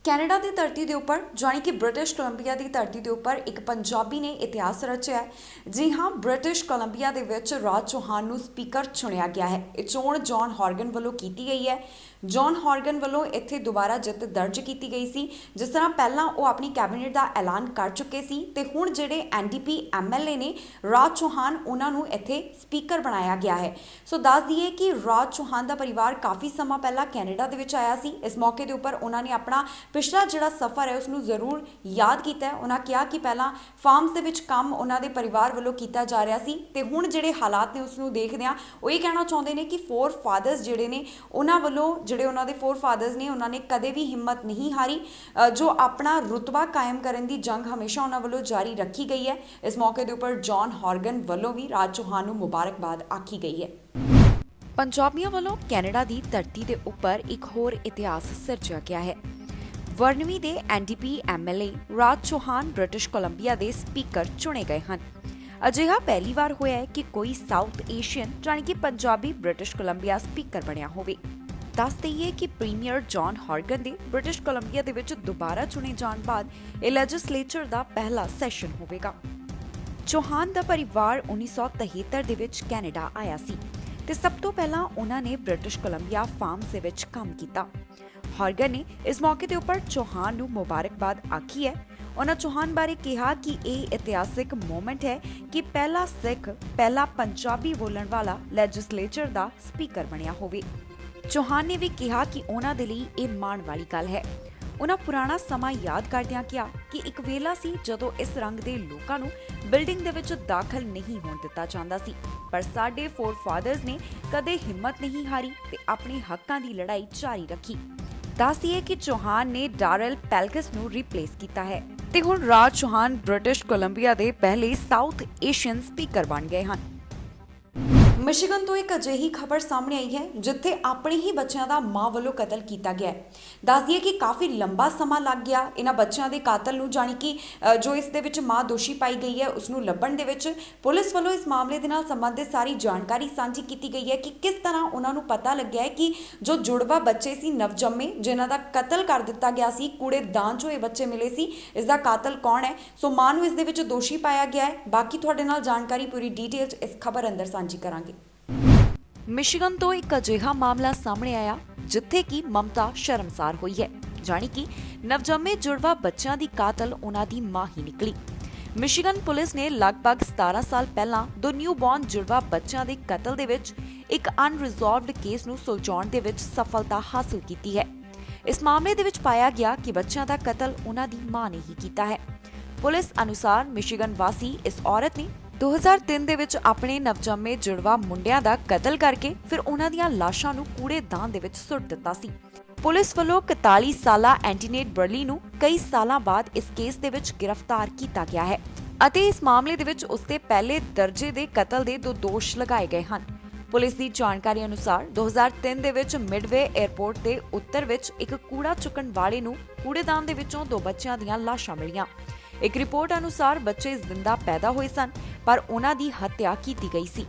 ਕੈਨੇਡਾ ਦੀ ਧਰਤੀ ਦੇ ਉੱਪਰ ਜਾਣੀ ਕਿ ਬ੍ਰਿਟਿਸ਼ ਕੋਲੰਬੀਆ ਦੀ ਧਰਤੀ ਦੇ ਉੱਪਰ ਇੱਕ ਪੰਜਾਬੀ ਨੇ ਇਤਿਹਾਸ ਰਚਿਆ ਹੈ। ਜੀ ਹਾਂ, ਬ੍ਰਿਟਿਸ਼ ਕੋਲੰਬੀਆ ਦੇ ਵਿੱਚ ਰਾਜ ਚੌਹਾਨ ਨੂੰ ਸਪੀਕਰ ਚੁਣਿਆ ਗਿਆ ਹੈ। ਇਹ ਚੋਣ ਜੌਨ ਹੌਰਗਨ ਵੱਲੋਂ ਕੀਤੀ ਗਈ ਹੈ। ਜੌਨ ਹੌਰਗਨ ਵੱਲੋਂ ਇੱਥੇ ਦੁਬਾਰਾ ਜਿੱਤ ਦਰਜ ਕੀਤੀ ਗਈ ਸੀ। ਜਿਸ ਤਰ੍ਹਾਂ ਪਹਿਲਾਂ ਉਹ ਆਪਣੀ ਕੈਬਨਿਟ ਦਾ ਐਲਾਨ ਕਰ ਚੁੱਕੇ ਸੀ ਤੇ ਹੁਣ ਜਿਹੜੇ NDP MLA ਨੇ ਰਾਜ ਚੌਹਾਨ, ਉਹਨਾਂ ਨੂੰ ਇੱਥੇ ਸਪੀਕਰ ਬਣਾਇਆ ਗਿਆ ਹੈ। ਸੋ ਦੱਸ ਦਈਏ ਕਿ ਰਾਜ ਚੌਹਾਨ ਦਾ ਪਰਿਵਾਰ ਕਾਫੀ ਸਮਾਂ ਪਹਿਲਾਂ ਕੈਨੇਡਾ ਦੇ ਵਿੱਚ ਆਇਆ ਸੀ। ਇਸ ਮੌਕੇ ਦੇ ਉੱਪਰ ਉਹਨਾਂ ਨੇ ਆਪਣਾ ਪਿਛਲਾ ਜਿਹੜਾ ਸਫ਼ਰ ਹੈ ਉਸਨੂੰ ਜ਼ਰੂਰ ਯਾਦ ਕੀਤਾ ਹੈ। ਉਹਨਾਂ ਕਿਹਾ ਕਿ ਪਹਿਲਾਂ ਫਾਰਮਸ ਦੇ ਵਿੱਚ ਕੰਮ ਉਹਨਾਂ ਦੇ ਪਰਿਵਾਰ ਵੱਲੋਂ ਕੀਤਾ ਜਾ ਰਿਹਾ ਸੀ ਤੇ ਹੁਣ ਜਿਹੜੇ ਹਾਲਾਤ ਨੇ ਉਸਨੂੰ ਦੇਖਦਿਆਂ ਉਹ ਇਹ ਕਹਿਣਾ ਚਾਹੁੰਦੇ ਨੇ ਕਿ ਫੋਰ ਫਾਦਰਸ ਜਿਹੜੇ ਨੇ ਉਹਨਾਂ ਵੱਲੋਂ ਜਿਹੜੇ ਉਹਨਾਂ ਦੇ ਫੋਰ ਫਾਦਰਸ ਨੇ ਉਹਨਾਂ ਨੇ ਕਦੇ ਵੀ ਹਿੰਮਤ ਨਹੀਂ ਹਾਰੀ। ਜੋ ਆਪਣਾ ਰੁਤਬਾ ਕਾਇਮ ਕਰਨ ਦੀ ਜੰਗ ਹਮੇਸ਼ਾ ਉਹਨਾਂ ਵੱਲੋਂ ਜਾਰੀ ਰੱਖੀ ਗਈ ਹੈ। ਇਸ ਮੌਕੇ ਦੇ ਉੱਪਰ ਜੌਨ ਹੌਰਗਨ ਵੱਲੋਂ ਵੀ ਰਾਜ ਚੌਹਾਨ ਨੂੰ ਮੁਬਾਰਕਬਾਦ ਆਖੀ ਗਈ ਹੈ। ਪੰਜਾਬੀਆਂ ਵੱਲੋਂ ਕੈਨੇਡਾ ਦੀ ਧਰਤੀ ਦੇ ਉੱਪਰ ਇੱਕ ਹੋਰ ਇਤਿਹਾਸ ਸਿਰਜਿਆ ਗਿਆ ਹੈ। ਵਰਨਵੀ ਦੇ NDP MLA Raj Chauhan British Columbia ਦੇ ਸਪੀਕਰ ਚੁਣੇ ਗਏ ਹਨ। ਅਜਿਹਾ ਪਹਿਲੀ ਵਾਰ ਹੋਇਆ ਹੈ ਕਿ ਕੋਈ ਸਾਊਥ ਏਸ਼ੀਅਨ ਜਾਣੀ ਕਿ ਪੰਜਾਬੀ ਬ੍ਰਿਟਿਸ਼ ਕੋਲੰਬੀਆ ਸਪੀਕਰ ਬਣਿਆ ਹੋਵੇ। ਦੱਸ ਦਈਏ ਕਿ ਪ੍ਰੀਮੀਅਰ ਜੌਨ ਹੌਰਗਨ ਦੇ ਬ੍ਰਿਟਿਸ਼ ਕੋਲੰਬੀਆ ਦੇ ਵਿੱਚ ਦੁਬਾਰਾ ਚੁਣੇ ਜਾਣ ਬਾਅਦ ਇਹ ਲੈਜਿਸਲੇਚਰ ਦਾ ਪਹਿਲਾ ਸੈਸ਼ਨ ਹੋਵੇਗਾ। ਚੌਹਾਨ ਦਾ ਪਰਿਵਾਰ 1973 ਦੇ ਵਿੱਚ ਕੈਨੇਡਾ ਆਇਆ ਸੀ ਤੇ ਸਭ ਤੋਂ ਪਹਿਲਾਂ ਉਹਨਾਂ ਨੇ ਬ੍ਰਿਟਿਸ਼ ਕੋਲੰਬੀਆ ਫਾਰਮਸ ਦੇ ਵਿੱਚ ਕੰਮ ਕੀਤਾ। ਹੌਰਗਨ ਨੇ ਇਸ ਮੌਕੇ ਦੇ ਉੱਪਰ ਚੌਹਾਨ ਨੂੰ ਮੁਬਾਰਕਬਾਦ ਆਖੀ ਹੈ। ਉਹਨਾਂ ਚੌਹਾਨ ਬਾਰੇ ਕਿਹਾ ਕਿ ਇਹ ਇਤਿਹਾਸਿਕ ਮੂਮੈਂਟ ਹੈ ਕਿ ਪਹਿਲਾ ਸਿੱਖ, ਪਹਿਲਾ ਪੰਜਾਬੀ ਬੋਲਣ ਵਾਲਾ ਲੈਜਿਸਲੇਚਰ ਦਾ ਸਪੀਕਰ ਬਣਿਆ ਹੋਵੇ। ਚੌਹਾਨ ਨੇ ਵੀ ਕਿਹਾ ਕਿ ਉਹਨਾਂ ਦੇ ਲਈ ਇਹ ਮਾਣ ਵਾਲੀ ਗੱਲ ਹੈ। ਉਹਨਾਂ ਪੁਰਾਣਾ ਸਮਾਂ ਯਾਦ ਕਰਦਿਆਂ ਕਿਹਾ ਕਿ ਇੱਕ ਵੇਲਾ ਸੀ ਜਦੋਂ ਇਸ ਰੰਗ ਦੇ ਲੋਕਾਂ ਨੂੰ ਬਿਲਡਿੰਗ ਦੇ ਵਿੱਚ ਦਾਖਲ ਨਹੀਂ ਹੋਣ ਦਿੱਤਾ ਜਾਂਦਾ ਸੀ, ਪਰ ਸਾਡੇ ਫੋਰ ਫਾਦਰਸ ਨੇ ਕਦੇ ਹਿੰਮਤ ਨਹੀਂ ਹਾਰੀ ਤੇ ਆਪਣੇ ਹੱਕਾਂ ਦੀ ਲੜਾਈ ਜਾਰੀ ਰੱਖੀ। ਦੱਸੀਏ ਕਿ ਚੌਹਾਨ ਨੇ ਡਾਰਲ ਪੈਲਕਸ ਨੂੰ ਰਿਪਲੇਸ ਕੀਤਾ ਹੈ ਤੇ ਹੁਣ ਰਾਜ ਚੌਹਾਨ ਬ੍ਰਿਟਿਸ਼ ਕੋਲੰਬੀਆ ਦੇ ਪਹਿਲੇ ਸਾਊਥ ਏਸ਼ੀਅਨ ਸਪੀਕਰ ਬਣ ਗਏ ਹਨ। ਮਿਸ਼ੀਗਨ ਤੋਂ ਇੱਕ ਅਜਿਹੀ ਖਬਰ ਸਾਹਮਣੇ ਆਈ ਹੈ ਜਿੱਥੇ ਆਪਣੇ ਹੀ ਬੱਚਿਆਂ ਦਾ ਮਾਂ ਵੱਲੋਂ ਕਤਲ ਕੀਤਾ ਗਿਆ ਹੈ। ਦੱਸ ਦਈਏ ਕਿ ਕਾਫੀ ਲੰਬਾ ਸਮਾਂ ਲੱਗ ਗਿਆ ਇਹਨਾਂ ਬੱਚਿਆਂ ਦੇ ਕਾਤਲ ਨੂੰ, ਜਾਣੀ ਕਿ ਜੋ ਇਸ ਦੇ ਵਿੱਚ ਮਾਂ ਦੋਸ਼ੀ ਪਾਈ ਗਈ ਹੈ ਉਸ ਨੂੰ ਲੱਭਣ ਦੇ ਵਿੱਚ। ਪੁਲਿਸ ਵੱਲੋਂ ਇਸ ਮਾਮਲੇ ਦੇ ਨਾਲ ਸੰਬੰਧਿਤ ਸਾਰੀ ਜਾਣਕਾਰੀ ਸਾਂਝੀ ਕੀਤੀ ਗਈ ਹੈ ਕਿ ਕਿਸ ਤਰ੍ਹਾਂ ਉਹਨਾਂ ਨੂੰ ਪਤਾ ਲੱਗਿਆ ਹੈ ਕਿ ਜੋ ਜੁੜਵਾ ਬੱਚੇ ਸੀ ਨਵਜੰਮੇ, ਜਿਨ੍ਹਾਂ ਦਾ ਕਤਲ ਕਰ ਦਿੱਤਾ ਗਿਆ ਸੀ, ਕੂੜੇਦਾਨ ਚੋਂ ਇਹ ਬੱਚੇ ਮਿਲੇ ਸੀ, ਇਸ ਦਾ ਕਾਤਲ ਕੌਣ ਹੈ। ਸੋ ਮਾਂ ਨੂੰ ਇਸ ਦੇ ਵਿੱਚ ਦੋਸ਼ੀ ਪਾਇਆ ਗਿਆ ਹੈ। ਬਾਕੀ ਤੁਹਾਡੇ ਨਾਲ ਜਾਣਕਾਰੀ ਪੂਰੀ ਡਿਟੇਲ 'ਚ ਇਸ ਖਬਰ ਅੰਦਰ ਸਾਂਝੀ ਕਰਾਂਗੇ। ਮਿਸ਼ੀਗਨ ਤੋਂ ਇੱਕ ਅਜਿਹਾ ਮਾਮਲਾ ਸਾਹਮਣੇ ਆਇਆ ਜਿੱਥੇ ਕਿ ਮਮਤਾ ਸ਼ਰਮਸਾਰ ਹੋਈ ਹੈ, ਜਾਣੀ ਕਿ ਨਵਜੰਮੇ ਜੁੜਵਾ ਬੱਚਿਆਂ ਦੀ ਕਾਤਲ ਉਹਨਾਂ ਦੀ ਮਾਂ ਹੀ ਨਿਕਲੀ। ਮਿਸ਼ੀਗਨ ਪੁਲਿਸ ਨੇ ਲਗਭਗ 17 ਸਾਲ ਪਹਿਲਾਂ ਦੋ ਨਿਊਬੌਰਨ ਜੁੜਵਾ ਬੱਚਿਆਂ ਦੇ ਕਤਲ ਦੇ ਵਿੱਚ ਇੱਕ ਅਨਰਿਜ਼ੋਲਵਡ ਕੇਸ ਨੂੰ ਸੁਲਝਾਉਣ ਦੇ ਵਿੱਚ ਸਫਲਤਾ ਹਾਸਲ ਕੀਤੀ ਹੈ। ਇਸ ਮਾਮਲੇ ਦੇ ਵਿੱਚ ਪਾਇਆ ਗਿਆ ਕਿ ਬੱਚਿਆਂ ਦਾ ਕਤਲ ਉਹਨਾਂ ਦੀ ਮਾਂ ਨੇ ਹੀ ਕੀਤਾ ਹੈ। ਪੁਲਿਸ ਅਨੁਸਾਰ ਮਿਸ਼ੀਗਨ ਵਾਸੀ ਇਸ ਔਰਤ ਨੇ 2003 ਦੇ ਵਿੱਚ ਆਪਣੇ ਨਵਜੰਮੇ ਜੁੜਵਾ ਮੁੰਡਿਆਂ ਦਾ ਕਤਲ ਕਰਕੇ ਫਿਰ ਉਹਨਾਂ ਦੀਆਂ ਲਾਸ਼ਾਂ ਨੂੰ ਕੂੜੇਦਾਨ ਦੇ ਵਿੱਚ ਸੁੱਟ ਦਿੱਤਾ ਸੀ। ਪੁਲਿਸ ਵੱਲੋਂ 41 ਸਾਲਾ ਐਂਟੀਨੇਟ ਬਰਲੀ ਨੂੰ ਕਈ ਸਾਲਾਂ ਬਾਅਦ ਇਸ ਕੇਸ ਦੇ ਵਿੱਚ ਗ੍ਰਿਫਤਾਰ ਕੀਤਾ ਗਿਆ ਹੈ ਅਤੇ ਇਸ ਮਾਮਲੇ ਦੇ ਵਿੱਚ ਉਸਦੇ ਪਹਿਲੇ ਦਰਜੇ ਦੇ ਕਤਲ ਦੇ 2 ਦੋਸ਼ ਲਗਾਏ ਗਏ ਹਨ। ਪੁਲਿਸ ਦੀ ਜਾਣਕਾਰੀ ਅਨੁਸਾਰ 2003 ਦੇ ਵਿੱਚ ਮਿਡਵੇ 에ਅਰਪੋਰਟ ਦੇ ਉੱਤਰ ਵਿੱਚ ਇੱਕ ਕੂੜਾ ਚੁੱਕਣ ਵਾਲੇ ਨੂੰ ਕੂੜੇਦਾਨ ਦੇ ਵਿੱਚੋਂ 2 ਬੱਚਿਆਂ ਦੀਆਂ ਲਾਸ਼ਾਂ ਮਿਲੀਆਂ। ਇੱਕ ਰਿਪੋਰਟ ਅਨੁਸਾਰ ਬੱਚੇ ਜ਼ਿੰਦਾ ਪੈਦਾ ਹੋਏ ਸਨ ਪਰ ਉਹਨਾਂ ਦੀ ਹੱਤਿਆ ਕੀਤੀ ਗਈ ਸੀ।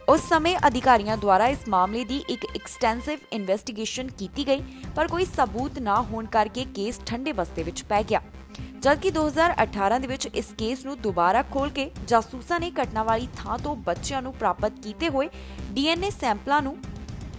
ਉਸ ਸਮੇਂ ਅਧਿਕਾਰੀਆਂ ਦੁਆਰਾ ਇਸ ਮਾਮਲੇ ਦੀ ਇੱਕ ਐਕਸਟੈਂਸਿਵ ਇਨਵੈਸਟੀਗੇਸ਼ਨ ਕੀਤੀ ਗਈ ਪਰ ਕੋਈ ਸਬੂਤ ਨਾ ਹੋਣ ਕਰਕੇ ਕੇਸ ਠੰਡੇ ਬਸਤੇ ਵਿੱਚ ਪੈ ਗਿਆ। ਜਦਕਿ 2018 ਦੇ ਵਿੱਚ ਇਸ ਕੇਸ ਨੂੰ ਦੁਬਾਰਾ ਖੋਲ ਕੇ ਜਾਸੂਸਾਂ ਨੇ ਘਟਨਾ ਵਾਲੀ ਥਾਂ ਤੋਂ ਬੱਚਿਆਂ ਨੂੰ ਪ੍ਰਾਪਤ ਕੀਤੇ ਹੋਏ DNA ਸੈਂਪਲਾਂ ਨੂੰ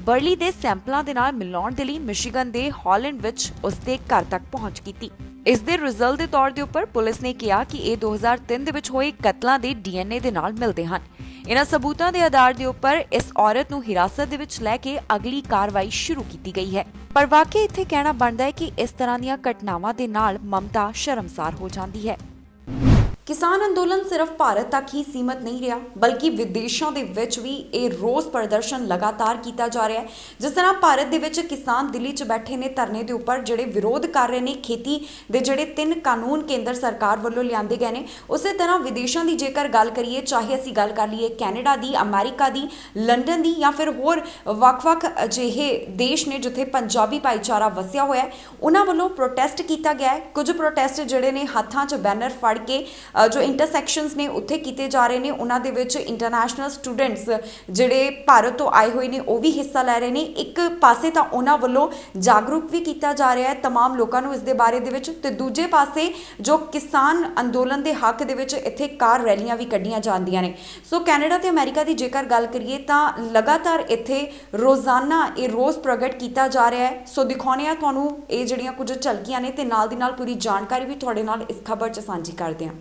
ਬਰਲੀ ਦੇ ਸੈਂਪਲਾਂ ਦੇ ਨਾਲ ਮਿਲਾਉਣ ਦੇ ਲਈ ਮਿਸ਼ੀਗਨ ਦੇ ਹਾਲੈਂਡ ਵਿੱਚ ਉਸਦੇ ਘਰ ਤੱਕ ਪਹੁੰਚ ਕੀਤੀ। ਇਸ ਦੇ ਰਿਜ਼ਲਟ ਦੇ ਤੌਰ ਦੇ ਉੱਪਰ ਪੁਲਿਸ ਨੇ ਕਿਹਾ ਕਿ ਇਹ 2003 ਦੇ ਵਿੱਚ ਹੋਏ ਕਤਲਾਂ ਦੇ DNA ਦੇ ਨਾਲ ਮਿਲਦੇ ਹਨ। ਇਹਨਾਂ ਸਬੂਤਾਂ ਦੇ ਆਧਾਰ ਦੇ ਉੱਪਰ ਇਸ ਔਰਤ ਨੂੰ ਹਿਰਾਸਤ ਦੇ ਵਿੱਚ ਲੈ ਕੇ ਅਗਲੀ ਕਾਰਵਾਈ ਸ਼ੁਰੂ ਕੀਤੀ ਗਈ ਹੈ। ਪਰ ਵਾਕਈ ਇੱਥੇ ਕਹਿਣਾ ਬਣਦਾ ਹੈ ਕਿ ਇਸ ਤਰ੍ਹਾਂ ਦੀਆਂ ਘਟਨਾਵਾਂ ਦੇ ਨਾਲ ਮਮਤਾ ਸ਼ਰਮਸਾਰ ਹੋ ਜਾਂਦੀ ਹੈ। ਕਿਸਾਨ ਅੰਦੋਲਨ ਸਿਰਫ ਭਾਰਤ ਤੱਕ ਹੀ ਸੀਮਤ ਨਹੀਂ ਰਿਹਾ ਬਲਕਿ ਵਿਦੇਸ਼ਾਂ ਦੇ ਵਿੱਚ ਵੀ ਇਹ ਰੋਸ ਪ੍ਰਦਰਸ਼ਨ ਲਗਾਤਾਰ ਕੀਤਾ ਜਾ ਰਿਹਾ ਹੈ। ਜਿਸ ਤਰ੍ਹਾਂ ਭਾਰਤ ਦੇ ਵਿੱਚ ਕਿਸਾਨ ਦਿੱਲੀ 'ਚ ਬੈਠੇ ਨੇ ਧਰਨੇ ਦੇ ਉੱਪਰ ਜਿਹੜੇ ਵਿਰੋਧ ਕਰ ਰਹੇ ਨੇ ਖੇਤੀ ਦੇ ਜਿਹੜੇ 3 ਕਾਨੂੰਨ ਕੇਂਦਰ ਸਰਕਾਰ ਵੱਲੋਂ ਲਿਆਂਦੇ ਗਏ ਨੇ, ਉਸੇ ਤਰ੍ਹਾਂ ਵਿਦੇਸ਼ਾਂ ਦੀ ਜੇਕਰ ਗੱਲ ਕਰੀਏ, ਚਾਹੇ ਅਸੀਂ ਗੱਲ ਕਰ ਲਈਏ ਕੈਨੇਡਾ ਦੀ, ਅਮਰੀਕਾ ਦੀ, ਲੰਡਨ ਦੀ ਜਾਂ ਫਿਰ ਹੋਰ ਵੱਖ-ਵੱਖ ਅਜਿਹੇ ਦੇਸ਼ ਨੇ ਜਿੱਥੇ ਪੰਜਾਬੀ ਭਾਈਚਾਰਾ ਵਸਿਆ ਹੋਇਆ ਹੈ, ਉਹਨਾਂ ਵੱਲੋਂ ਪ੍ਰੋਟੈਸਟ ਕੀਤਾ ਗਿਆ ਹੈ। ਕੁਝ ਪ੍ਰੋਟੈਸਟ ਜਿਹੜੇ ਨੇ ਹੱਥਾਂ 'ਚ ਬੈਨਰ ਫੜ ਕੇ ਜੋ ਇੰਟਰਸੈਕਸ਼ਨਸ ਨੇ ਉੱਥੇ ਕੀਤੇ ਜਾ ਰਹੇ ਨੇ। ਉਹਨਾਂ ਦੇ ਵਿੱਚ ਇੰਟਰਨੈਸ਼ਨਲ ਸਟੂਡੈਂਟਸ ਜਿਹੜੇ ਭਾਰਤ ਤੋਂ ਆਏ ਹੋਏ ਨੇ ਉਹ ਵੀ ਹਿੱਸਾ ਲੈ ਰਹੇ ਨੇ। ਇੱਕ ਪਾਸੇ ਤਾਂ ਉਹਨਾਂ ਵੱਲੋਂ ਜਾਗਰੂਕ ਵੀ ਕੀਤਾ ਜਾ ਰਿਹਾ ਹੈ तमाम ਲੋਕਾਂ ਨੂੰ ਇਸ ਦੇ ਬਾਰੇ ਦੇ ਵਿੱਚ, ਤੇ ਦੂਜੇ ਪਾਸੇ ਜੋ ਕਿਸਾਨ ਅੰਦੋਲਨ ਦੇ ਹੱਕ ਦੇ ਵਿੱਚ ਇੱਥੇ ਕਾਰ ਰੈਲੀਆਂ ਵੀ ਕੱਢੀਆਂ ਜਾਂਦੀਆਂ ਨੇ। ਸੋ ਕੈਨੇਡਾ ਤੇ ਅਮਰੀਕਾ ਦੀ ਜੇਕਰ ਗੱਲ ਕਰੀਏ ਤਾਂ ਲਗਾਤਾਰ ਇੱਥੇ ਰੋਜ਼ਾਨਾ ਇਹ ਰੋਸ ਪ੍ਰਗਟ ਕੀਤਾ ਜਾ ਰਿਹਾ ਹੈ। ਸੋ ਦਿਖਾਉਂਦੇ ਆ ਤੁਹਾਨੂੰ ਇਹ ਜਿਹੜੀਆਂ ਕੁਝ ਝਲਕੀਆਂ ਨੇ ਤੇ ਨਾਲ ਦੀ ਨਾਲ ਪੂਰੀ ਜਾਣਕਾਰੀ ਵੀ ਤੁਹਾਡੇ ਨਾਲ ਇਸ ਖਬਰ 'ਚ ਸਾਂਝੀ ਕਰਦੇ ਹਾਂ।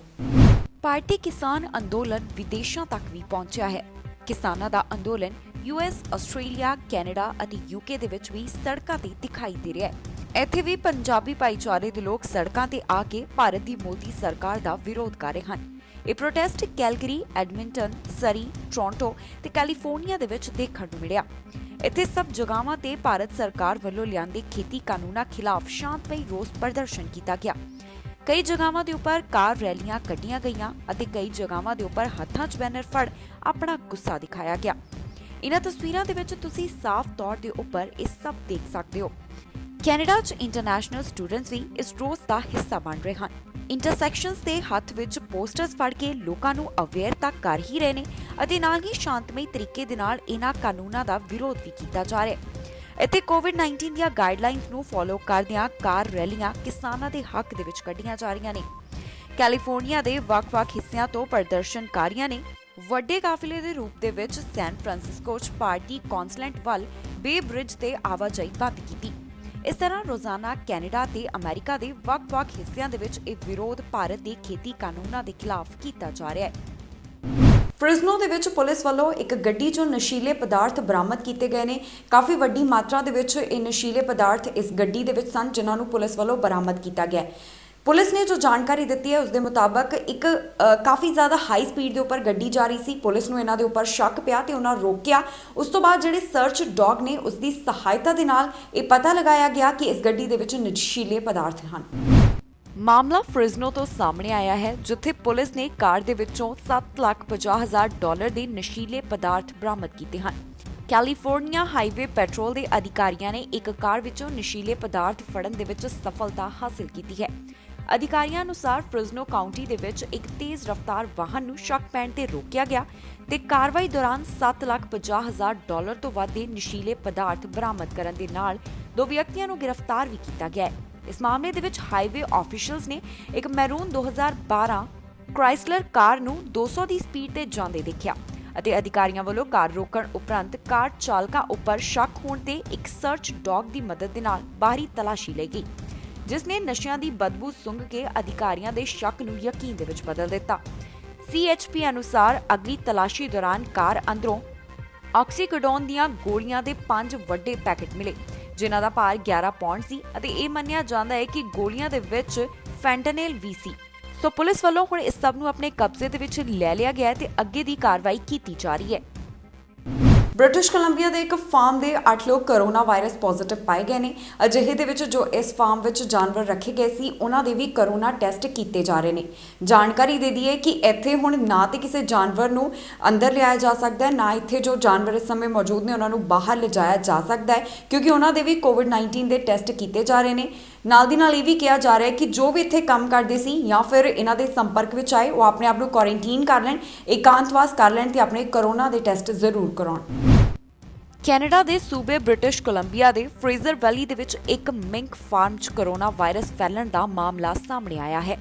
ਭਾਰਤੀ ਕਿਸਾਨ ਅੰਦੋਲਨ ਵਿਦੇਸ਼ਾਂ ਤੱਕ ਵੀ ਪਹੁੰਚਿਆ ਹੈ। ਕਿਸਾਨਾਂ ਦਾ ਅੰਦੋਲਨ US, ਆਸਟ੍ਰੇਲੀਆ, ਕੈਨੇਡਾ ਅਤੇ UK ਦੇ ਵਿੱਚ ਵੀ ਸੜਕਾਂ ਤੇ ਦਿਖਾਈ ਦੇ ਰਿਹਾ ਹੈ। ਇੱਥੇ ਵੀ ਪੰਜਾਬੀ ਭਾਈਚਾਰੇ ਦੇ ਲੋਕ ਸੜਕਾਂ ਤੇ ਆ ਕੇ ਭਾਰਤ ਦੀ ਮੋਦੀ ਸਰਕਾਰ ਦਾ ਵਿਰੋਧ ਕਰ ਰਹੇ ਹਨ। ਇਹ ਪ੍ਰੋਟੈਸਟ ਕੈਲਗਰੀ, ਐਡਮਿੰਟਨ, ਸਰੀ, ਟੋਰਾਂਟੋ ਤੇ ਕੈਲੀਫੋਰਨੀਆ ਦੇ ਵਿੱਚ ਦੇਖਣ ਨੂੰ ਮਿਲਿਆ। ਇੱਥੇ ਸਭ ਜਗ੍ਹਾਵਾਂ ਤੇ ਭਾਰਤ ਸਰਕਾਰ ਵੱਲੋਂ ਲਿਆਂਦੇ ਖੇਤੀ ਕਾਨੂੰਨਾਂ ਖਿਲਾਫ ਸ਼ਾਂਤਮਈ ਰੋਸ ਪ੍ਰਦਰਸ਼ਨ ਕੀਤਾ ਗਿਆ। ਕਈ ਜਗ੍ਹਾਵਾਂ ਦੇ ਉੱਪਰ ਕਾਰ ਰੈਲੀਆਂ ਕੱਢੀਆਂ ਗਈਆਂ ਅਤੇ ਕਈ ਜਗ੍ਹਾਵਾਂ ਦੇ ਉੱਪਰ ਹੱਥਾਂ 'ਚ ਬੈਨਰ ਫੜ ਆਪਣਾ ਗੁੱਸਾ ਦਿਖਾਇਆ ਗਿਆ। ਇਹਨਾਂ ਤਸਵੀਰਾਂ ਦੇ ਵਿੱਚ ਤੁਸੀਂ ਸਾਫ਼ ਤੌਰ ਦੇ ਉੱਪਰ ਇਹ ਸਭ ਦੇਖ ਸਕਦੇ ਹੋ। ਕੈਨੇਡਾ 'ਚ ਇੰਟਰਨੈਸ਼ਨਲ ਸਟੂਡੈਂਟਸ ਵੀ ਇਸ ਰੋਸ ਦਾ ਹਿੱਸਾ ਬਣ ਰਹੇ ਹਨ। ਇੰਟਰਸੈਕਸ਼ਨਸ ਦੇ ਹੱਥ ਵਿੱਚ ਪੋਸਟਰਸ ਫੜ ਕੇ ਲੋਕਾਂ ਨੂੰ ਅਵੇਅਰ ਤਾਂ ਕਰ ਹੀ ਰਹੇ ਨੇ ਅਤੇ ਨਾਲ ਹੀ ਸ਼ਾਂਤਮਈ ਤਰੀਕੇ ਦੇ ਨਾਲ ਇਹਨਾਂ ਕਾਨੂੰਨਾਂ ਦਾ ਵਿਰੋਧ ਵੀ ਕੀਤਾ ਜਾ ਰਿਹਾ ਹੈ। ਇੱਥੇ ਕੋਵਿਡ-19 ਦੀਆਂ ਗਾਈਡਲਾਈਨਸ ਨੂੰ ਫੋਲੋ ਕਰਦਿਆਂ ਕਾਰ ਰੈਲੀਆਂ ਕਿਸਾਨਾਂ ਦੇ ਹੱਕ ਦੇ ਵਿੱਚ ਕੱਢੀਆਂ ਜਾ ਰਹੀਆਂ ਨੇ। ਕੈਲੀਫੋਰਨੀਆ ਦੇ ਵੱਖ-ਵੱਖ ਹਿੱਸਿਆਂ ਤੋਂ ਪ੍ਰਦਰਸ਼ਨਕਾਰੀਆਂ ਨੇ ਵੱਡੇ ਕਾਫਲੇ ਦੇ ਰੂਪ ਦੇ ਵਿੱਚ ਸੈਨ ਫਰਾਂਸਿਸਕੋ 'ਚ ਭਾਰਤੀ ਕੌਂਸਲੇਟ ਵੱਲ ਬੇ ਬ੍ਰਿਜ ਤੇ ਆਵਾਜਾਈ ਬੰਦ ਕੀਤੀ। ਇਸ ਤਰ੍ਹਾਂ ਰੋਜ਼ਾਨਾ ਕੈਨੇਡਾ ਤੇ ਅਮਰੀਕਾ ਦੇ ਵੱਖ-ਵੱਖ ਹਿੱਸਿਆਂ ਦੇ ਵਿੱਚ ਇਹ ਵਿਰੋਧ ਭਾਰਤ ਦੇ ਖੇਤੀ ਕਾਨੂੰਨਾਂ ਦੇ ਖਿਲਾਫ ਕੀਤਾ ਜਾ ਰਿਹਾ ਹੈ। ਫ੍ਰਿਜ਼ਨੋ ਦੇ ਵਿੱਚ ਪੁਲਿਸ ਵੱਲੋਂ ਇੱਕ ਗੱਡੀ 'ਚੋਂ ਨਸ਼ੀਲੇ ਪਦਾਰਥ ਬਰਾਮਦ ਕੀਤੇ ਗਏ ਨੇ। ਕਾਫੀ ਵੱਡੀ ਮਾਤਰਾ ਦੇ ਵਿੱਚ ਇਹ ਨਸ਼ੀਲੇ ਪਦਾਰਥ ਇਸ ਗੱਡੀ ਦੇ ਵਿੱਚ ਸਨ ਜਿਨ੍ਹਾਂ ਨੂੰ ਪੁਲਿਸ ਵੱਲੋਂ ਬਰਾਮਦ ਕੀਤਾ ਗਿਆ। ਪੁਲਿਸ ਨੇ ਜੋ ਜਾਣਕਾਰੀ ਦਿੱਤੀ ਹੈ ਉਸ ਦੇ ਮੁਤਾਬਕ ਇੱਕ ਕਾਫੀ ਜ਼ਿਆਦਾ ਹਾਈ ਸਪੀਡ ਦੇ ਉੱਪਰ ਗੱਡੀ ਜਾ ਰਹੀ ਸੀ। ਪੁਲਿਸ ਨੂੰ ਇਹਨਾਂ ਦੇ ਉੱਪਰ ਸ਼ੱਕ ਪਿਆ ਤੇ ਉਹਨਾਂ ਰੋਕਿਆ। ਉਸ ਤੋਂ ਬਾਅਦ ਜਿਹੜੇ ਸਰਚ ਡੌਗ ਨੇ ਉਸ ਦੀ ਸਹਾਇਤਾ ਦੇ ਨਾਲ ਇਹ ਪਤਾ ਲਗਾਇਆ ਗਿਆ ਕਿ ਇਸ ਗੱਡੀ ਦੇ ਵਿੱਚ ਨਸ਼ੀਲੇ ਪਦਾਰਥ ਹਨ। ਮਾਮਲਾ ਫ੍ਰਿਜ਼ਨੋ ਤੋਂ ਸਾਹਮਣੇ ਆਇਆ ਹੈ ਜਿੱਥੇ ਪੁਲਿਸ ਨੇ ਕਾਰ ਦੇ ਵਿੱਚੋਂ $7,50,000 ਦੇ ਨਸ਼ੀਲੇ ਪਦਾਰਥ ਬਰਾਮਦ ਕੀਤੇ ਹਨ। ਕੈਲੀਫੋਰਨੀਆ ਹਾਈਵੇ ਪੈਟਰੋਲ ਦੇ ਅਧਿਕਾਰੀਆਂ ਨੇ ਇੱਕ ਕਾਰ ਵਿੱਚੋਂ ਨਸ਼ੀਲੇ ਪਦਾਰਥ ਫੜਨ ਦੇ ਵਿੱਚ ਸਫਲਤਾ ਹਾਸਲ ਕੀਤੀ ਹੈ। ਅਧਿਕਾਰੀਆਂ ਅਨੁਸਾਰ ਫ੍ਰਿਜ਼ਨੋ ਕਾਉਂਟੀ ਦੇ ਵਿੱਚ ਇੱਕ ਤੇਜ਼ ਰਫ਼ਤਾਰ ਵਾਹਨ ਨੂੰ ਸ਼ੱਕ ਪੈਣ ਤੇ ਰੋਕਿਆ ਗਿਆ ਤੇ ਕਾਰਵਾਈ ਦੌਰਾਨ $7,50,000 ਤੋਂ ਵੱਧ ਦੇ ਨਸ਼ੀਲੇ ਪਦਾਰਥ ਬਰਾਮਦ ਕਰਨ ਦੇ ਨਾਲ 2 ਵਿਅਕਤੀਆਂ ਨੂੰ ਗ੍ਰਿਫਤਾਰ ਵੀ ਕੀਤਾ ਗਿਆ ਹੈ। ਇਸ ਮਾਮਲੇ ਦੇ ਵਿੱਚ ਹਾਈਵੇ ਆਫੀਸ਼ੀਅਲਸ ਨੇ ਇੱਕ ਮੈਰੂਨ 2012 ਕ੍ਰਾਈਸਲਰ ਕਾਰ ਨੂੰ 200 ਦੀ ਸਪੀਡ ਤੇ ਜਾਂਦੇ ਦੇਖਿਆ ਅਤੇ ਅਧਿਕਾਰੀਆਂ ਵੱਲੋਂ ਕਾਰ ਰੋਕਣ ਉਪਰੰਤ ਕਾਰ ਚਾਲਕਾਂ ਉੱਪਰ ਸ਼ੱਕ ਹੋਣ ਤੇ ਇੱਕ ਸਰਚ ਡੌਗ ਦੀ ਮਦਦ ਦੇ ਨਾਲ ਬਾਹਰੀ ਤਲਾਸ਼ੀ ਲਈ ਗਈ ਜਿਸ ਨੇ ਨਸ਼ਿਆਂ ਦੀ ਬਦਬੂ ਸੁੰਘ ਕੇ ਅਧਿਕਾਰੀਆਂ ਦੇ ਸ਼ੱਕ ਨੂੰ ਯਕੀਨ ਦੇ ਵਿੱਚ ਬਦਲ ਦਿੱਤਾ। CHP ਅਨੁਸਾਰ ਅਗਲੀ ਤਲਾਸ਼ੀ ਦੌਰਾਨ ਕਾਰ ਅੰਦਰੋਂ ਆਕਸੀਕੋਡੋਨ ਦੀਆਂ ਗੋਲੀਆਂ ਦੇ 5 ਵੱਡੇ ਪੈਕੇਟ ਮਿਲੇ, ਜਿਨ੍ਹਾਂ ਦਾ ਭਾਰ 11 ਪੌਂਡ ਸੀ ਅਤੇ ਇਹ ਮੰਨਿਆ ਜਾਂਦਾ ਹੈ ਕਿ ਗੋਲੀਆਂ ਦੇ ਵਿੱਚ ਫੈਂਟਨਲ ਵੀ ਸੀ। ਸੋ ਪੁਲਿਸ ਵੱਲੋਂ ਹੁਣ ਇਸ ਸਭ ਨੂੰ ਆਪਣੇ ਕਬਜ਼ੇ ਦੇ ਵਿੱਚ ਲੈ ਲਿਆ ਗਿਆ ਹੈ ਤੇ ਅੱਗੇ ਦੀ ਕਾਰਵਾਈ ਕੀਤੀ ਜਾ ਰਹੀ ਹੈ। ਬ੍ਰਿਟਿਸ਼ ਕੋਲੰਬੀਆ ਦੇ ਇੱਕ ਫਾਰਮ ਦੇ 8 ਲੋਕ ਕਰੋਨਾ ਵਾਇਰਸ ਪੋਜ਼ਿਟਿਵ ਪਾਏ ਗਏ ਨੇ। ਅਜਿਹੇ ਦੇ ਵਿੱਚ ਜੋ ਇਸ ਫਾਰਮ ਵਿੱਚ ਜਾਨਵਰ ਰੱਖੇ ਗਏ ਸੀ ਉਹਨਾਂ ਦੇ ਵੀ ਕਰੋਨਾ ਟੈਸਟ ਕੀਤੇ ਜਾ ਰਹੇ ਨੇ। ਜਾਣਕਾਰੀ ਦੇ ਦਈਏ ਕਿ ਇੱਥੇ ਹੁਣ ਨਾ ਤੇ ਕਿਸੇ ਜਾਨਵਰ ਨੂੰ ਅੰਦਰ ਲਿਆਇਆ ਜਾ ਸਕਦਾ ਹੈ, ਨਾ ਇੱਥੇ ਜੋ ਜਾਨਵਰ ਇਸ ਸਮੇਂ ਮੌਜੂਦ ਨੇ ਉਹਨਾਂ ਨੂੰ ਬਾਹਰ ਲਿਜਾਇਆ ਜਾ ਸਕਦਾ ਹੈ, ਕਿਉਂਕਿ ਉਹਨਾਂ ਦੇ ਵੀ ਕੋਵਿਡ-19 ਦੇ ਟੈਸਟ ਕੀਤੇ ਜਾ ਰਹੇ ਨੇ। ਨਾਲ ਦੀ ਨਾਲ ਇਹ ਵੀ ਕਿਹਾ ਜਾ ਰਿਹਾ ਹੈ ਕਿ ਜੋ ਵੀ ਇੱਥੇ ਕੰਮ ਕਰਦੇ ਸੀ ਜਾਂ ਫਿਰ ਇਹਨਾਂ ਦੇ ਸੰਪਰਕ ਵਿੱਚ ਆਏ ਉਹ ਆਪਣੇ ਆਪ ਨੂੰ ਕੁਆਰੰਟਾਈਨ ਕਰ ਲੈਣ, ਇਕਾਂਤਵਾਸ ਕਰ ਲੈਣ ਤੇ ਆਪਣੇ ਕਰੋਨਾ ਦੇ ਟੈਸਟ ਜ਼ਰੂਰ ਕਰਾਉਣ। ਕੈਨੇਡਾ ਦੇ ਸੂਬੇ ਬ੍ਰਿਟਿਸ਼ ਕੋਲੰਬੀਆ ਦੇ ਫਰੇਜ਼ਰ ਵੈਲੀ ਦੇ ਵਿੱਚ ਇੱਕ ਮਿੰਕ ਫਾਰਮ 'ਚ ਕਰੋਨਾ ਵਾਇਰਸ ਫੈਲਣ ਦਾ ਮਾਮਲਾ ਸਾਹਮਣੇ ਆਇਆ ਹੈ।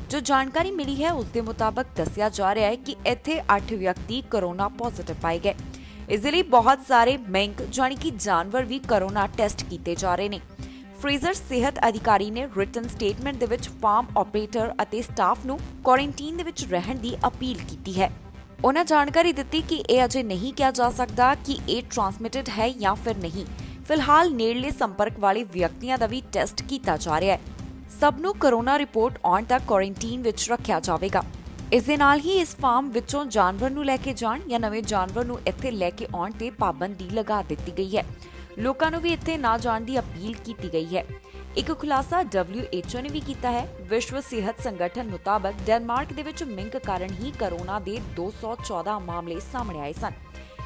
ਜੋ ਜਾਣਕਾਰੀ ਮਿਲੀ ਹੈ ਉਸ ਦੇ ਮੁਤਾਬਕ ਦੱਸਿਆ ਜਾ ਰਿਹਾ ਹੈ ਕਿ ਇੱਥੇ 8 ਵਿਅਕਤੀ ਕਰੋਨਾ ਪੋਜ਼ਿਟਿਵ ਪਾਏ ਗਏ। ਇਸ ਦੇ ਲਈ ਬਹੁਤ ਸਾਰੇ ਮਿੰਕ ਜਾਨੀ ਕਿ ਜਾਨਵਰ ਵੀ ਕਰੋਨਾ ਟੈਸਟ ਕੀਤੇ ਜਾ ਰਹੇ ਨੇ। ਫਰੇਜ਼ਰ ਸਿਹਤ ਅਧਿਕਾਰੀ ਨੇ ਰਿਟਨ ਸਟੇਟਮੈਂਟ ਦੇ ਵਿੱਚ ਫਾਰਮ ਆਪਰੇਟਰ ਅਤੇ ਸਟਾਫ ਨੂੰ ਕੁਆਰੰਟਾਈਨ ਦੇ ਵਿੱਚ ਰਹਿਣ ਦੀ ਅਪੀਲ ਕੀਤੀ ਹੈ। ਉਹਨਾਂ ਜਾਣਕਾਰੀ ਦਿੱਤੀ ਕਿ ਇਹ ਅਜੇ ਨਹੀਂ ਕਿਹਾ ਜਾ ਸਕਦਾ ਕਿ ਇਹ ਟ੍ਰਾਂਸਮਿਟਡ ਹੈ ਜਾਂ ਫਿਰ ਨਹੀਂ। ਫਿਲਹਾਲ ਨੇੜਲੇ ਸੰਪਰਕ ਵਾਲੇ ਵਿਅਕਤੀਆਂ ਦਾ ਵੀ ਟੈਸਟ ਕੀਤਾ ਜਾ ਰਿਹਾ ਹੈ। ਸਭ ਨੂੰ ਕਰੋਨਾ ਰਿਪੋਰਟ ਆਉਣ ਤੱਕ ਕੁਆਰੰਟਾਈਨ ਵਿੱਚ ਰੱਖਿਆ ਜਾਵੇਗਾ। ਇਸ ਦੇ ਨਾਲ ਹੀ ਇਸ ਫਾਰਮ ਵਿੱਚੋਂ ਜਾਨਵਰ ਨੂੰ ਲੈ ਕੇ ਜਾਣ ਜਾਂ ਨਵੇਂ ਜਾਨਵਰ ਨੂੰ ਇੱਥੇ ਲੈ ਕੇ ਆਉਣ ਤੇ ਪਾਬੰਦੀ ਲਗਾ ਦਿੱਤੀ ਗਈ ਹੈ। ਲੋਕਾਂ ਨੂੰ ਵੀ ਇੱਥੇ ਨਾ ਜਾਣ ਦੀ ਅਪੀਲ ਕੀਤੀ ਗਈ ਹੈ। ਇੱਕ ਖੁਲਾਸਾ WHO ਨੇ ਵੀ ਕੀਤਾ ਹੈ। ਵਿਸ਼ਵ ਸਿਹਤ ਸੰਗਠਨ ਮੁਤਾਬਕ ਡੈਨਮਾਰਕ ਦੇ ਵਿੱਚ ਮਿੰਕ ਕਾਰਨ ਹੀ ਕਰੋਨਾ ਦੇ 214 ਮਾਮਲੇ ਸਾਹਮਣੇ ਆਏ ਸਨ।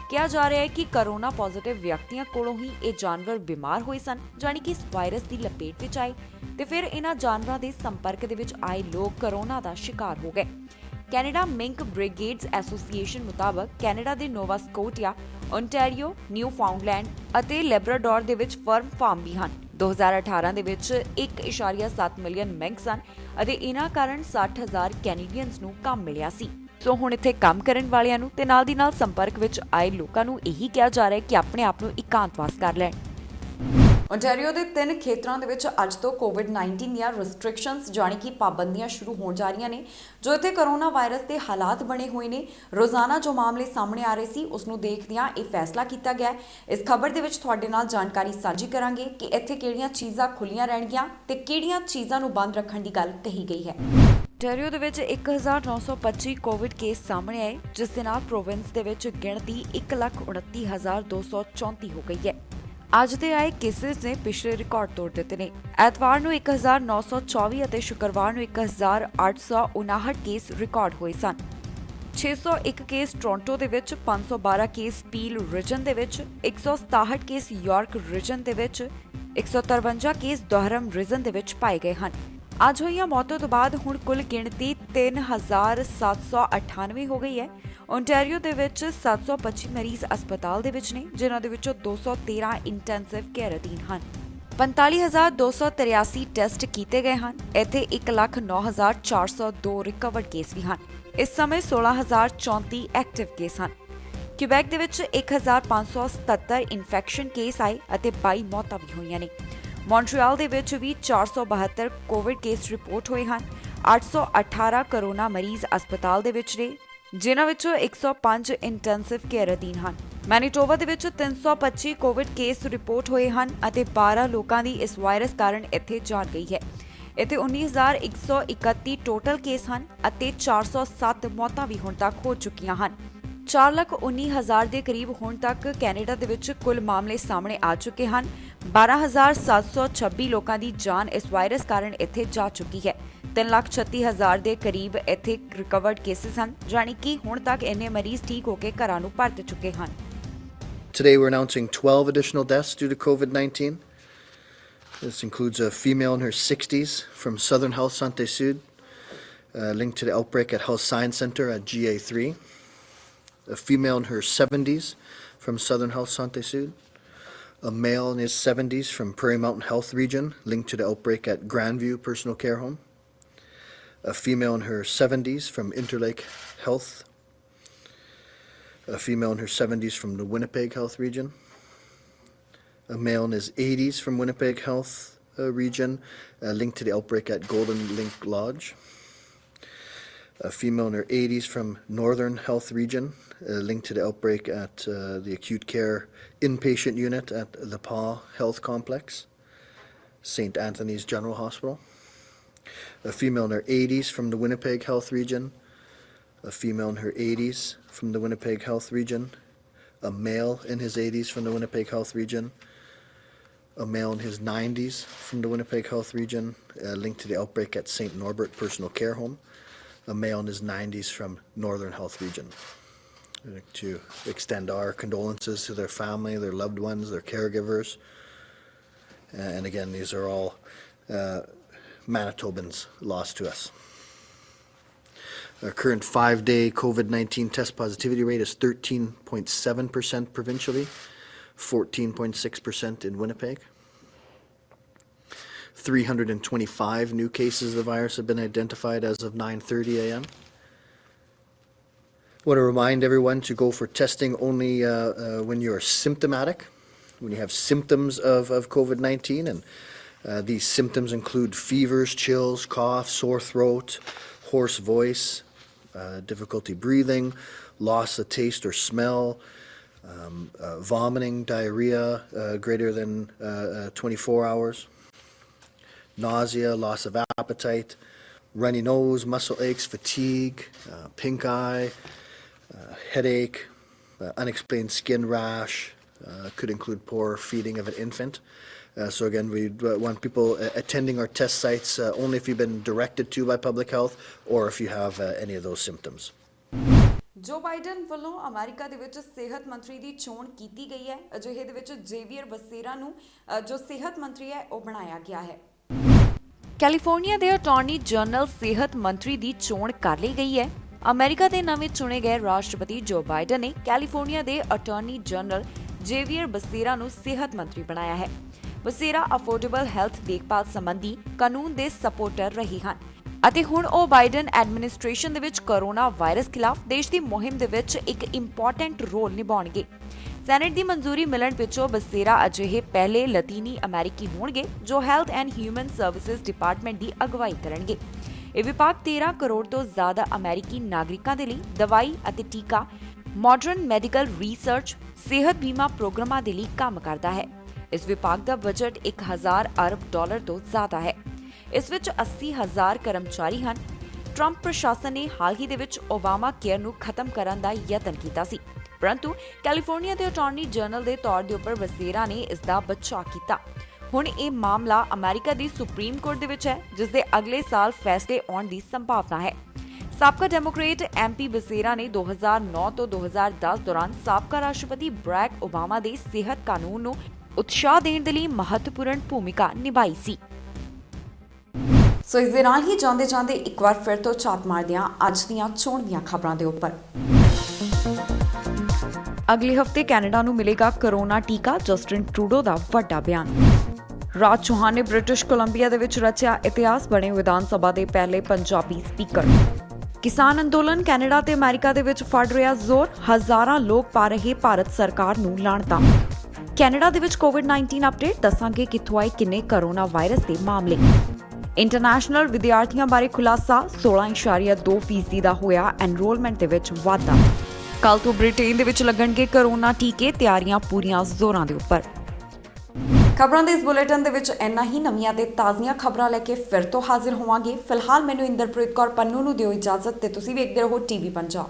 ਕਿਹਾ ਜਾ ਰਿਹਾ ਹੈ ਕਿ ਕਰੋਨਾ ਪੋਜ਼ਿਟਿਵ ਵਿਅਕਤੀਆਂ ਕੋਲੋਂ ਹੀ ਇਹ ਜਾਨਵਰ ਬਿਮਾਰ ਹੋਏ ਸਨ, ਜਾਨੀ ਕਿ ਇਸ ਵਾਇਰਸ ਦੀ ਲਪੇਟ ਵਿੱਚ ਆਏ ਤੇ ਫਿਰ ਇਹਨਾਂ ਜਾਨਵਰਾਂ ਦੇ ਸੰਪਰਕ ਦੇ ਵਿੱਚ ਆਏ ਲੋਕ ਕਰੋਨਾ ਦਾ ਸ਼ਿਕਾਰ ਹੋ ਗਏ। ਕੈਨੇਡਾ ਮਿੰਕ ਬ੍ਰਿਗੇਡਸ ਐਸੋਸੀਏਸ਼ਨ ਮੁਤਾਬਕ ਕੈਨੇਡਾ ਦੇ ਨੋਵਾ ਸਕੋਟੀਆ, ਓਨਟਾਰੀਓ, ਨਿਊ ਫਾਊਂਡਲੈਂਡ ਅਤੇ ਲੈਬਰਾਡੋਰ ਦੇ ਵਿੱਚ ਫਾਰਮ ਵੀ ਹਨ। 2018 ਦੇ ਵਿੱਚ 1.7 ਮਿਲੀਅਨ ਮਿੰਕ ਸਨ ਅਤੇ ਇਹਨਾਂ ਕਾਰਨ 60,000 ਕੈਨੇਡੀਅਨਸ ਨੂੰ ਕੰਮ ਮਿਲਿਆ ਸੀ। ਸੋ ਹੁਣ ਇੱਥੇ ਕੰਮ ਕਰਨ ਵਾਲਿਆਂ ਨੂੰ ਤੇ ਨਾਲ ਦੀ ਨਾਲ ਸੰਪਰਕ ਵਿੱਚ ਆਏ ਲੋਕਾਂ ਨੂੰ ਇਹੀ ਕਿਹਾ ਜਾ ਰਿਹਾ ਹੈ ਕਿ ਆਪਣੇ ਆਪ ਨੂੰ ਇਕਾਂਤਵਾਸ ਕਰ ਲੈਣ। ਓਨਟਾਰੀਓ ਦੇ 3 ਖੇਤਰਾਂ ਦੇ ਵਿੱਚ ਅੱਜ ਤੋਂ ਕੋਵਿਡ-19 ਦੀਆਂ ਰੈਸਟ੍ਰਿਕਸ਼ਨਸ ਜਾਨੀ ਕਿ ਪਾਬੰਦੀਆਂ ਸ਼ੁਰੂ ਹੋਣ ਜਾ ਰਹੀਆਂ ਨੇ। ਜੋ ਇੱਥੇ ਕਰੋਨਾ ਵਾਇਰਸ ਦੇ ਹਾਲਾਤ ਬਣੇ ਹੋਏ ਨੇ, ਰੋਜ਼ਾਨਾ ਜੋ ਮਾਮਲੇ ਸਾਹਮਣੇ ਆ ਰਹੇ ਸੀ ਉਸ ਨੂੰ ਦੇਖਦਿਆਂ ਇਹ ਫੈਸਲਾ ਕੀਤਾ ਗਿਆ। ਇਸ ਖਬਰ ਦੇ ਵਿੱਚ ਤੁਹਾਡੇ ਨਾਲ ਜਾਣਕਾਰੀ ਸਾਂਝੀ ਕਰਾਂਗੇ ਕਿ ਇੱਥੇ ਕਿਹੜੀਆਂ ਚੀਜ਼ਾਂ ਖੁੱਲੀਆਂ ਰਹਿਣਗੀਆਂ ਤੇ ਕਿਹੜੀਆਂ ਚੀਜ਼ਾਂ ਨੂੰ ਬੰਦ ਰੱਖਣ ਦੀ ਗੱਲ ਕਹੀ ਗਈ ਹੈ। ਓਨਟਾਰੀਓ ਦੇ ਵਿੱਚ 1925 ਕੋਵਿਡ ਕੇਸ ਸਾਹਮਣੇ ਆਏ, ਜਿਸ ਦੇ ਨਾਲ ਪ੍ਰੋਵਿੰਸ ਦੇ ਵਿੱਚ ਗਿਣਤੀ 1,29,234 ਹੋ ਗਈ ਹੈ। ਅੱਜ ਦੇ ਆਏ ਕੇਸਿਸ ਨੇ ਪਿਛਲੇ ਰਿਕਾਰਡ ਤੋੜ ਦਿੱਤੇ ਨੇ। ਐਤਵਾਰ ਨੂੰ 1924 ਅਤੇ ਸ਼ੁੱਕਰਵਾਰ ਨੂੰ 1859 ਕੇਸ ਰਿਕਾਰਡ ਹੋਏ ਸਨ। 601 ਕੇਸ ਟੋਰਾਂਟੋ ਦੇ ਵਿੱਚ, 512 ਕੇਸ ਪੀਲ ਰੀਜਨ ਦੇ ਵਿੱਚ, 167 ਕੇਸ ਯਾਰਕ ਰੀਜਨ ਦੇ ਵਿੱਚ, 153 ਕੇਸ ਦੁਹਰਮ ਰੀਜਨ ਦੇ ਵਿੱਚ ਪਾਏ ਗਏ ਹਨ। ਅੱਜ ਹੋਈਆਂ ਮੌਤਾਂ ਤੋਂ ਬਾਅਦ ਹੁਣ ਕੁੱਲ ਗਿਣਤੀ 3,798 ਹੋ ਗਈ ਹੈ। ਓਨਟਾਰੀਓ ਦੇ ਵਿੱਚ 725 ਮਰੀਜ਼ ਹਸਪਤਾਲ ਦੇ ਵਿੱਚ ਨੇ, ਜਿਨ੍ਹਾਂ ਦੇ ਵਿੱਚੋਂ 213 ਇੰਟੈਂਸਿਵ ਕੇਅਰ ਅਧੀਨ ਹਨ। 45,283 ਟੈਸਟ ਕੀਤੇ ਗਏ ਹਨ। ਇੱਥੇ 1,09,402 ਰਿਕਵਰਡ ਕੇਸ ਵੀ ਹਨ। ਇਸ ਸਮੇਂ 16,034 ਐਕਟਿਵ ਕੇਸ ਹਨ। ਕਿਊਬੈਕ ਦੇ ਵਿੱਚ 1,577 ਇਨਫੈਕਸ਼ਨ ਕੇਸ ਆਏ ਅਤੇ 22 ਮੌਤਾਂ ਵੀ ਹੋਈਆਂ ਨੇ। ਮੌਂਟਰੀਅਲ ਦੇ ਵਿੱਚ ਵੀ 472 ਕੋਵਿਡ ਕੇਸ ਰਿਪੋਰਟ ਹੋਏ ਹਨ। 818 ਕਰੋਨਾ ਮਰੀਜ਼ ਹਸਪਤਾਲ ਦੇ ਵਿੱਚ ਨੇ, ਜਿਨ੍ਹਾਂ ਵਿੱਚੋਂ 105 ਇੰਟੈਂਸਿਵ ਕੇਅਰ ਅਧੀਨ ਹਨ। ਮੈਨੀਟੋਬਾ ਦੇ ਵਿੱਚ 325 ਕੋਵਿਡ ਕੇਸ ਰਿਪੋਰਟ ਹੋਏ ਹਨ ਅਤੇ 12 ਲੋਕਾਂ ਦੀ ਇਸ ਵਾਇਰਸ ਕਾਰਨ ਇੱਥੇ ਜਾਨ ਗਈ ਹੈ। ਇੱਥੇ 19,131 ਟੋਟਲ ਕੇਸ ਹਨ ਅਤੇ 407 ਮੌਤਾਂ ਵੀ ਹੁਣ ਤੱਕ ਹੋ ਚੁੱਕੀਆਂ ਹਨ। 4,19,000 ਦੇ ਕਰੀਬ ਹੁਣ ਤੱਕ ਕੈਨੇਡਾ ਦੇ ਵਿੱਚ ਕੁੱਲ ਮਾਮਲੇ ਸਾਹਮਣੇ ਆ ਚੁੱਕੇ ਹਨ। 12,726 ਲੋਕਾਂ ਦੀ ਜਾਨ ਇਸ ਵਾਇਰਸ ਕਾਰਨ ਇੱਥੇ ਜਾ ਚੁੱਕੀ ਹੈ। 3,36,000 ਦੇ ਕਰੀਬ ਇੱਥੇ ਰਿਕਵਰਡ ਕੇਸਿਸ ਹਨ, ਜਾਨੀ ਕਿ ਹੁਣ ਤੱਕ ਇੰਨੇ ਮਰੀਜ਼ ਠੀਕ ਹੋ ਕੇ ਘਰਾਂ ਨੂੰ ਪਰਤ ਚੁੱਕੇ ਹਨ। Today we're announcing 12 additional deaths due to COVID-19. This includes a female in her 60s from Southern Health Santé Sud, linked to the outbreak at Health Science Centre at GA3. A female in her 70s from Southern Health Santé Sud. A male in his 70s from Prairie Mountain Health Region, linked to the outbreak at Grandview Personal Care Home. A female in her 70s from Interlake Health. A female in her 70s from the Winnipeg Health Region. A male in his 80s from Winnipeg Health Region, linked to the outbreak at Golden Link Lodge. A female in her 80s from Northern Health Region, linked to the outbreak at the acute care inpatient unit at the PA Health Complex, St. Anthony's General Hospital. A female in her 80s from the Winnipeg Health Region. A female in her 80s from the Winnipeg Health Region. A male in his 80s from the Winnipeg Health Region. A male in his 90s from the Winnipeg Health Region, linked to the outbreak at St. Norbert Personal Care Home. A male in his 90s from Northern Health Region. I'd like to extend our condolences to their family, their loved ones, their caregivers. And again, these are all Manitobans lost to us. Our current 5-day COVID-19 test positivity rate is 13.7% provincially, 14.6% in Winnipeg. 325 new cases of the virus have been identified as of 9:30 a.m. I want to remind everyone to go for testing only when you're symptomatic, when you have symptoms of COVID-19, and these symptoms include fevers, chills, cough, sore throat, hoarse voice, difficulty breathing, loss of taste or smell, vomiting, diarrhea greater than 24 hours, nausea, loss of appetite, runny nose, muscle aches, fatigue, pink eye, headache, unexplained skin rash, could include poor feeding of an infant. So again, we want people attending our test sites only if you've been directed to by public health or if you have any of those symptoms. ਜੋ ਬਾਈਡਨ ਵੱਲੋਂ ਅਮਰੀਕਾ ਦੇ ਵਿੱਚ ਸਿਹਤ ਮੰਤਰੀ ਦੀ ਚੋਣ ਕੀਤੀ ਗਈ ਹੈ। ਅਜਿਹੇ ਦੇ ਵਿੱਚ ਜ਼ੇਵੀਅਰ ਬਸੇਰਾ ਨੂੰ ਜੋ ਸਿਹਤ ਮੰਤਰੀ ਹੈ ਉਹ ਬਣਾਇਆ ਗਿਆ ਹੈ। ਕੈਲੀਫੋਰਨੀਆ ਦੇ ਅਟਾਰਨੀ ਜਨਰਲ ਸਿਹਤ ਮੰਤਰੀ ਦੀ ਚੋਣ ਕਰ ਲਈ ਗਈ ਹੈ। ਅਮਰੀਕਾ ਦੇ ਨਵੇਂ ਚੁਣੇ ਗਏ ਰਾਸ਼ਟਰਪਤੀ ਜੋ ਬਾਈਡਨ ਨੇ ਕੈਲੀਫੋਰਨੀਆ ਦੇ ਅਟਾਰਨੀ ਜਨਰਲ ਜ਼ੇਵੀਅਰ ਬਸੇਰਾ ਨੂੰ ਸਿਹਤ ਮੰਤਰੀ ਬਣਾਇਆ ਹੈ। ਬਸੇਰਾ ਅਫੋਰਡੇਬਲ ਹੈਲਥ ਦੇਖਭਾਲ ਸੰਬੰਧੀ ਕਾਨੂੰਨ ਦੇ ਸਪੋਰਟਰ ਰਹੇ ਹਨ ਅਤੇ ਹੁਣ ਉਹ ਬਾਈਡਨ ਐਡਮਿਨਿਸਟ੍ਰੇਸ਼ਨ ਦੇ ਵਿੱਚ ਕੋਰੋਨਾ ਵਾਇਰਸ ਖਿਲਾਫ ਦੇਸ਼ ਦੀ ਮੁਹਿੰਮ ਦੇ ਵਿੱਚ ਇੱਕ ਇੰਪੋਰਟੈਂਟ ਰੋਲ ਨਿਭਾਉਣਗੇ। ਸੈਨੇਟ ਦੀ ਮਨਜ਼ੂਰੀ ਮਿਲਣ ਪਿੱਛੋਂ ਬਸੇਰਾ ਅਜਿਹੇ ਪਹਿਲੇ ਲਤੀਨੀ ਅਮਰੀਕੀ ਹੋਣਗੇ ਜੋ health and human services department ਦੀ ਅਗਵਾਈ ਕਰਨਗੇ। ਇਹ ਵਿਭਾਗ 13 ਕਰੋੜ ਤੋਂ ਜ਼ਿਆਦਾ ਅਮਰੀਕੀ ਨਾਗਰਿਕਾਂ ਦੇ ਲਈ ਦਵਾਈ ਅਤੇ ਟੀਕਾ, ਮਾਡਰਨ ਮੈਡੀਕਲ ਰਿਸਰਚ, ਸਿਹਤ ਬੀਮਾ ਪ੍ਰੋਗਰਾਮਾਂ ਦੇ ਲਈ ਕੰਮ ਕਰਦਾ ਹੈ। ਇਸ ਵਿਭਾਗ ਦਾ ਬਜਟ 1000 ਅਰਬ ਡਾਲਰ ਤੋਂ ਜ਼ਿਆਦਾ ਹੈ। ਇਸ ਵਿੱਚ 80,000 ਕਰਮਚਾਰੀ ਹਨ। ਟਰੰਪ ਪ੍ਰਸ਼ਾਸਨ ਨੇ ਹਾਲ ਹੀ ਦੇ ਵਿੱਚ ਓਬਾਮਾ ਕੇਅਰ ਨੂੰ ਖਤਮ ਕਰਨ ਦਾ ਯਤਨ ਕੀਤਾ ਸੀ, ਪਰੰਤੂ ਕੈਲੀਫੋਰਨੀਆ ਦੇ ਅਟਾਰਨੀ ਜਨਰਲ ਦੇ ਤੌਰ ਦੇ ਉੱਪਰ ਬਸੇਰਾ ਨੇ ਇਸ ਦਾ ਬਚਾਅ ਕੀਤਾ। ਹੁਣ ਇਹ ਮਾਮਲਾ ਅਮਰੀਕਾ ਦੀ ਸੁਪਰੀਮ ਕੋਰਟ ਦੇ ਵਿੱਚ ਹੈ, ਜਿਸ ਦੇ ਅਗਲੇ ਸਾਲ ਫੈਸਲੇ ਆਉਣ ਦੀ ਸੰਭਾਵਨਾ ਹੈ। ਸਾਬਕਾ ਡੈਮੋਕ੍ਰੇਟ ਐਮਪੀ ਬਸੇਰਾ ਨੇ 2009 ਤੋਂ 2010 ਦੌਰਾਨ ਸਾਬਕਾ ਰਾਸ਼ਟਰਪਤੀ ਬਰੈਕ ਓਬਾਮਾ ਦੇ ਸਿਹਤ ਕਾਨੂੰਨ ਨੂੰ ਉਤਸ਼ਾਹ ਦੇਣ ਦੇ ਲਈ ਮਹੱਤਵਪੂਰਨ ਭੂਮਿਕਾ ਨਿਭਾਈ ਸੀ। ਸੋ ਇਸ ਦੇ ਨਾਲ ਹੀ ਜਾਂਦੇ ਇੱਕ ਵਾਰ ਫਿਰ ਤੋਂ ਝਾਤ ਮਾਰਦੇ ਹਾਂ ਅੱਜ ਦੀਆਂ ਚੋਣ ਦੀਆਂ ਖਬਰਾਂ ਦੇ ਉੱਪਰ। ਅਗਲੇ ਹਫਤੇ ਕੈਨੇਡਾ ਨੂੰ ਮਿਲੇਗਾ ਕੋਰੋਨਾ ਟੀਕਾ, ਜਸਟਿਨ ਟਰੂਡੋ ਦਾ ਵੱਡਾ ਬਿਆਨ। ਰਾਜ ਚੌਹਾਨ ਨੇ ਬ੍ਰਿਟਿਸ਼ ਕੋਲੰਬੀਆ ਦੇ ਵਿੱਚ ਰਚਿਆ ਇਤਿਹਾਸ, ਬਣੇ ਵਿਧਾਨ ਸਭਾ ਦੇ ਪਹਿਲੇ ਪੰਜਾਬੀ ਸਪੀਕਰ। ਕਿਸਾਨ ਅੰਦੋਲਨ ਕੈਨੇਡਾ ਤੇ ਅਮਰੀਕਾ ਦੇ ਵਿੱਚ ਫੜ ਰਿਹਾ ਜ਼ੋਰ, ਹਜ਼ਾਰਾਂ ਲੋਕ ਪਾ ਰਹੇ ਭਾਰਤ ਸਰਕਾਰ ਨੂੰ ਲਾਹਣਤਾਂ। ਕੈਨੇਡਾ ਦੇ ਵਿੱਚ ਕੋਵਿਡ-19 ਅਪਡੇਟ, ਦੱਸਾਂਗੇ ਕਿੱਥੋਂ ਆਏ ਕਿੰਨੇ ਕੋਰੋਨਾ ਵਾਇਰਸ ਦੇ ਮਾਮਲੇ। ਇੰਟਰਨੈਸ਼ਨਲ ਵਿਦਿਆਰਥੀਆਂ ਬਾਰੇ ਖੁਲਾਸਾ, 16.2% ਦਾ ਹੋਇਆ ਐਨਰੋਲਮੈਂਟ ਦੇ ਵਿੱਚ ਵਾਧਾ। ਕੱਲ ਤੋਂ ਬ੍ਰਿਟੇਨ ਦੇ ਵਿੱਚ ਲੱਗਣਗੇ ਕੋਰੋਨਾ ਟੀਕੇ, ਤਿਆਰੀਆਂ ਪੂਰੀਆਂ ਜ਼ੋਰਾਂ ਦੇ ਉੱਪਰ। ਖਬਰਾਂ ਦੇ ਇਸ ਬੁਲੇਟਿਨ ਦੇ ਵਿੱਚ ਇੰਨਾ ਹੀ। ਨਵੀਆਂ ਤੇ ਤਾਜ਼ੀਆਂ ਖਬਰਾਂ ਲੈ ਕੇ ਫਿਰ ਤੋਂ ਹਾਜ਼ਰ ਹੋਵਾਂਗੇ। ਫਿਲਹਾਲ ਮੈਨੂੰ ਇੰਦਰਪ੍ਰੀਤ ਕੌਰ ਪੰਨੂ ਨੂੰ ਦਿਓ ਇਜਾਜ਼ਤ ਤੇ ਤੁਸੀਂ ਵੇਖਦੇ ਰਹੋ ਟੀਵੀ ਪੰਜਾਬ।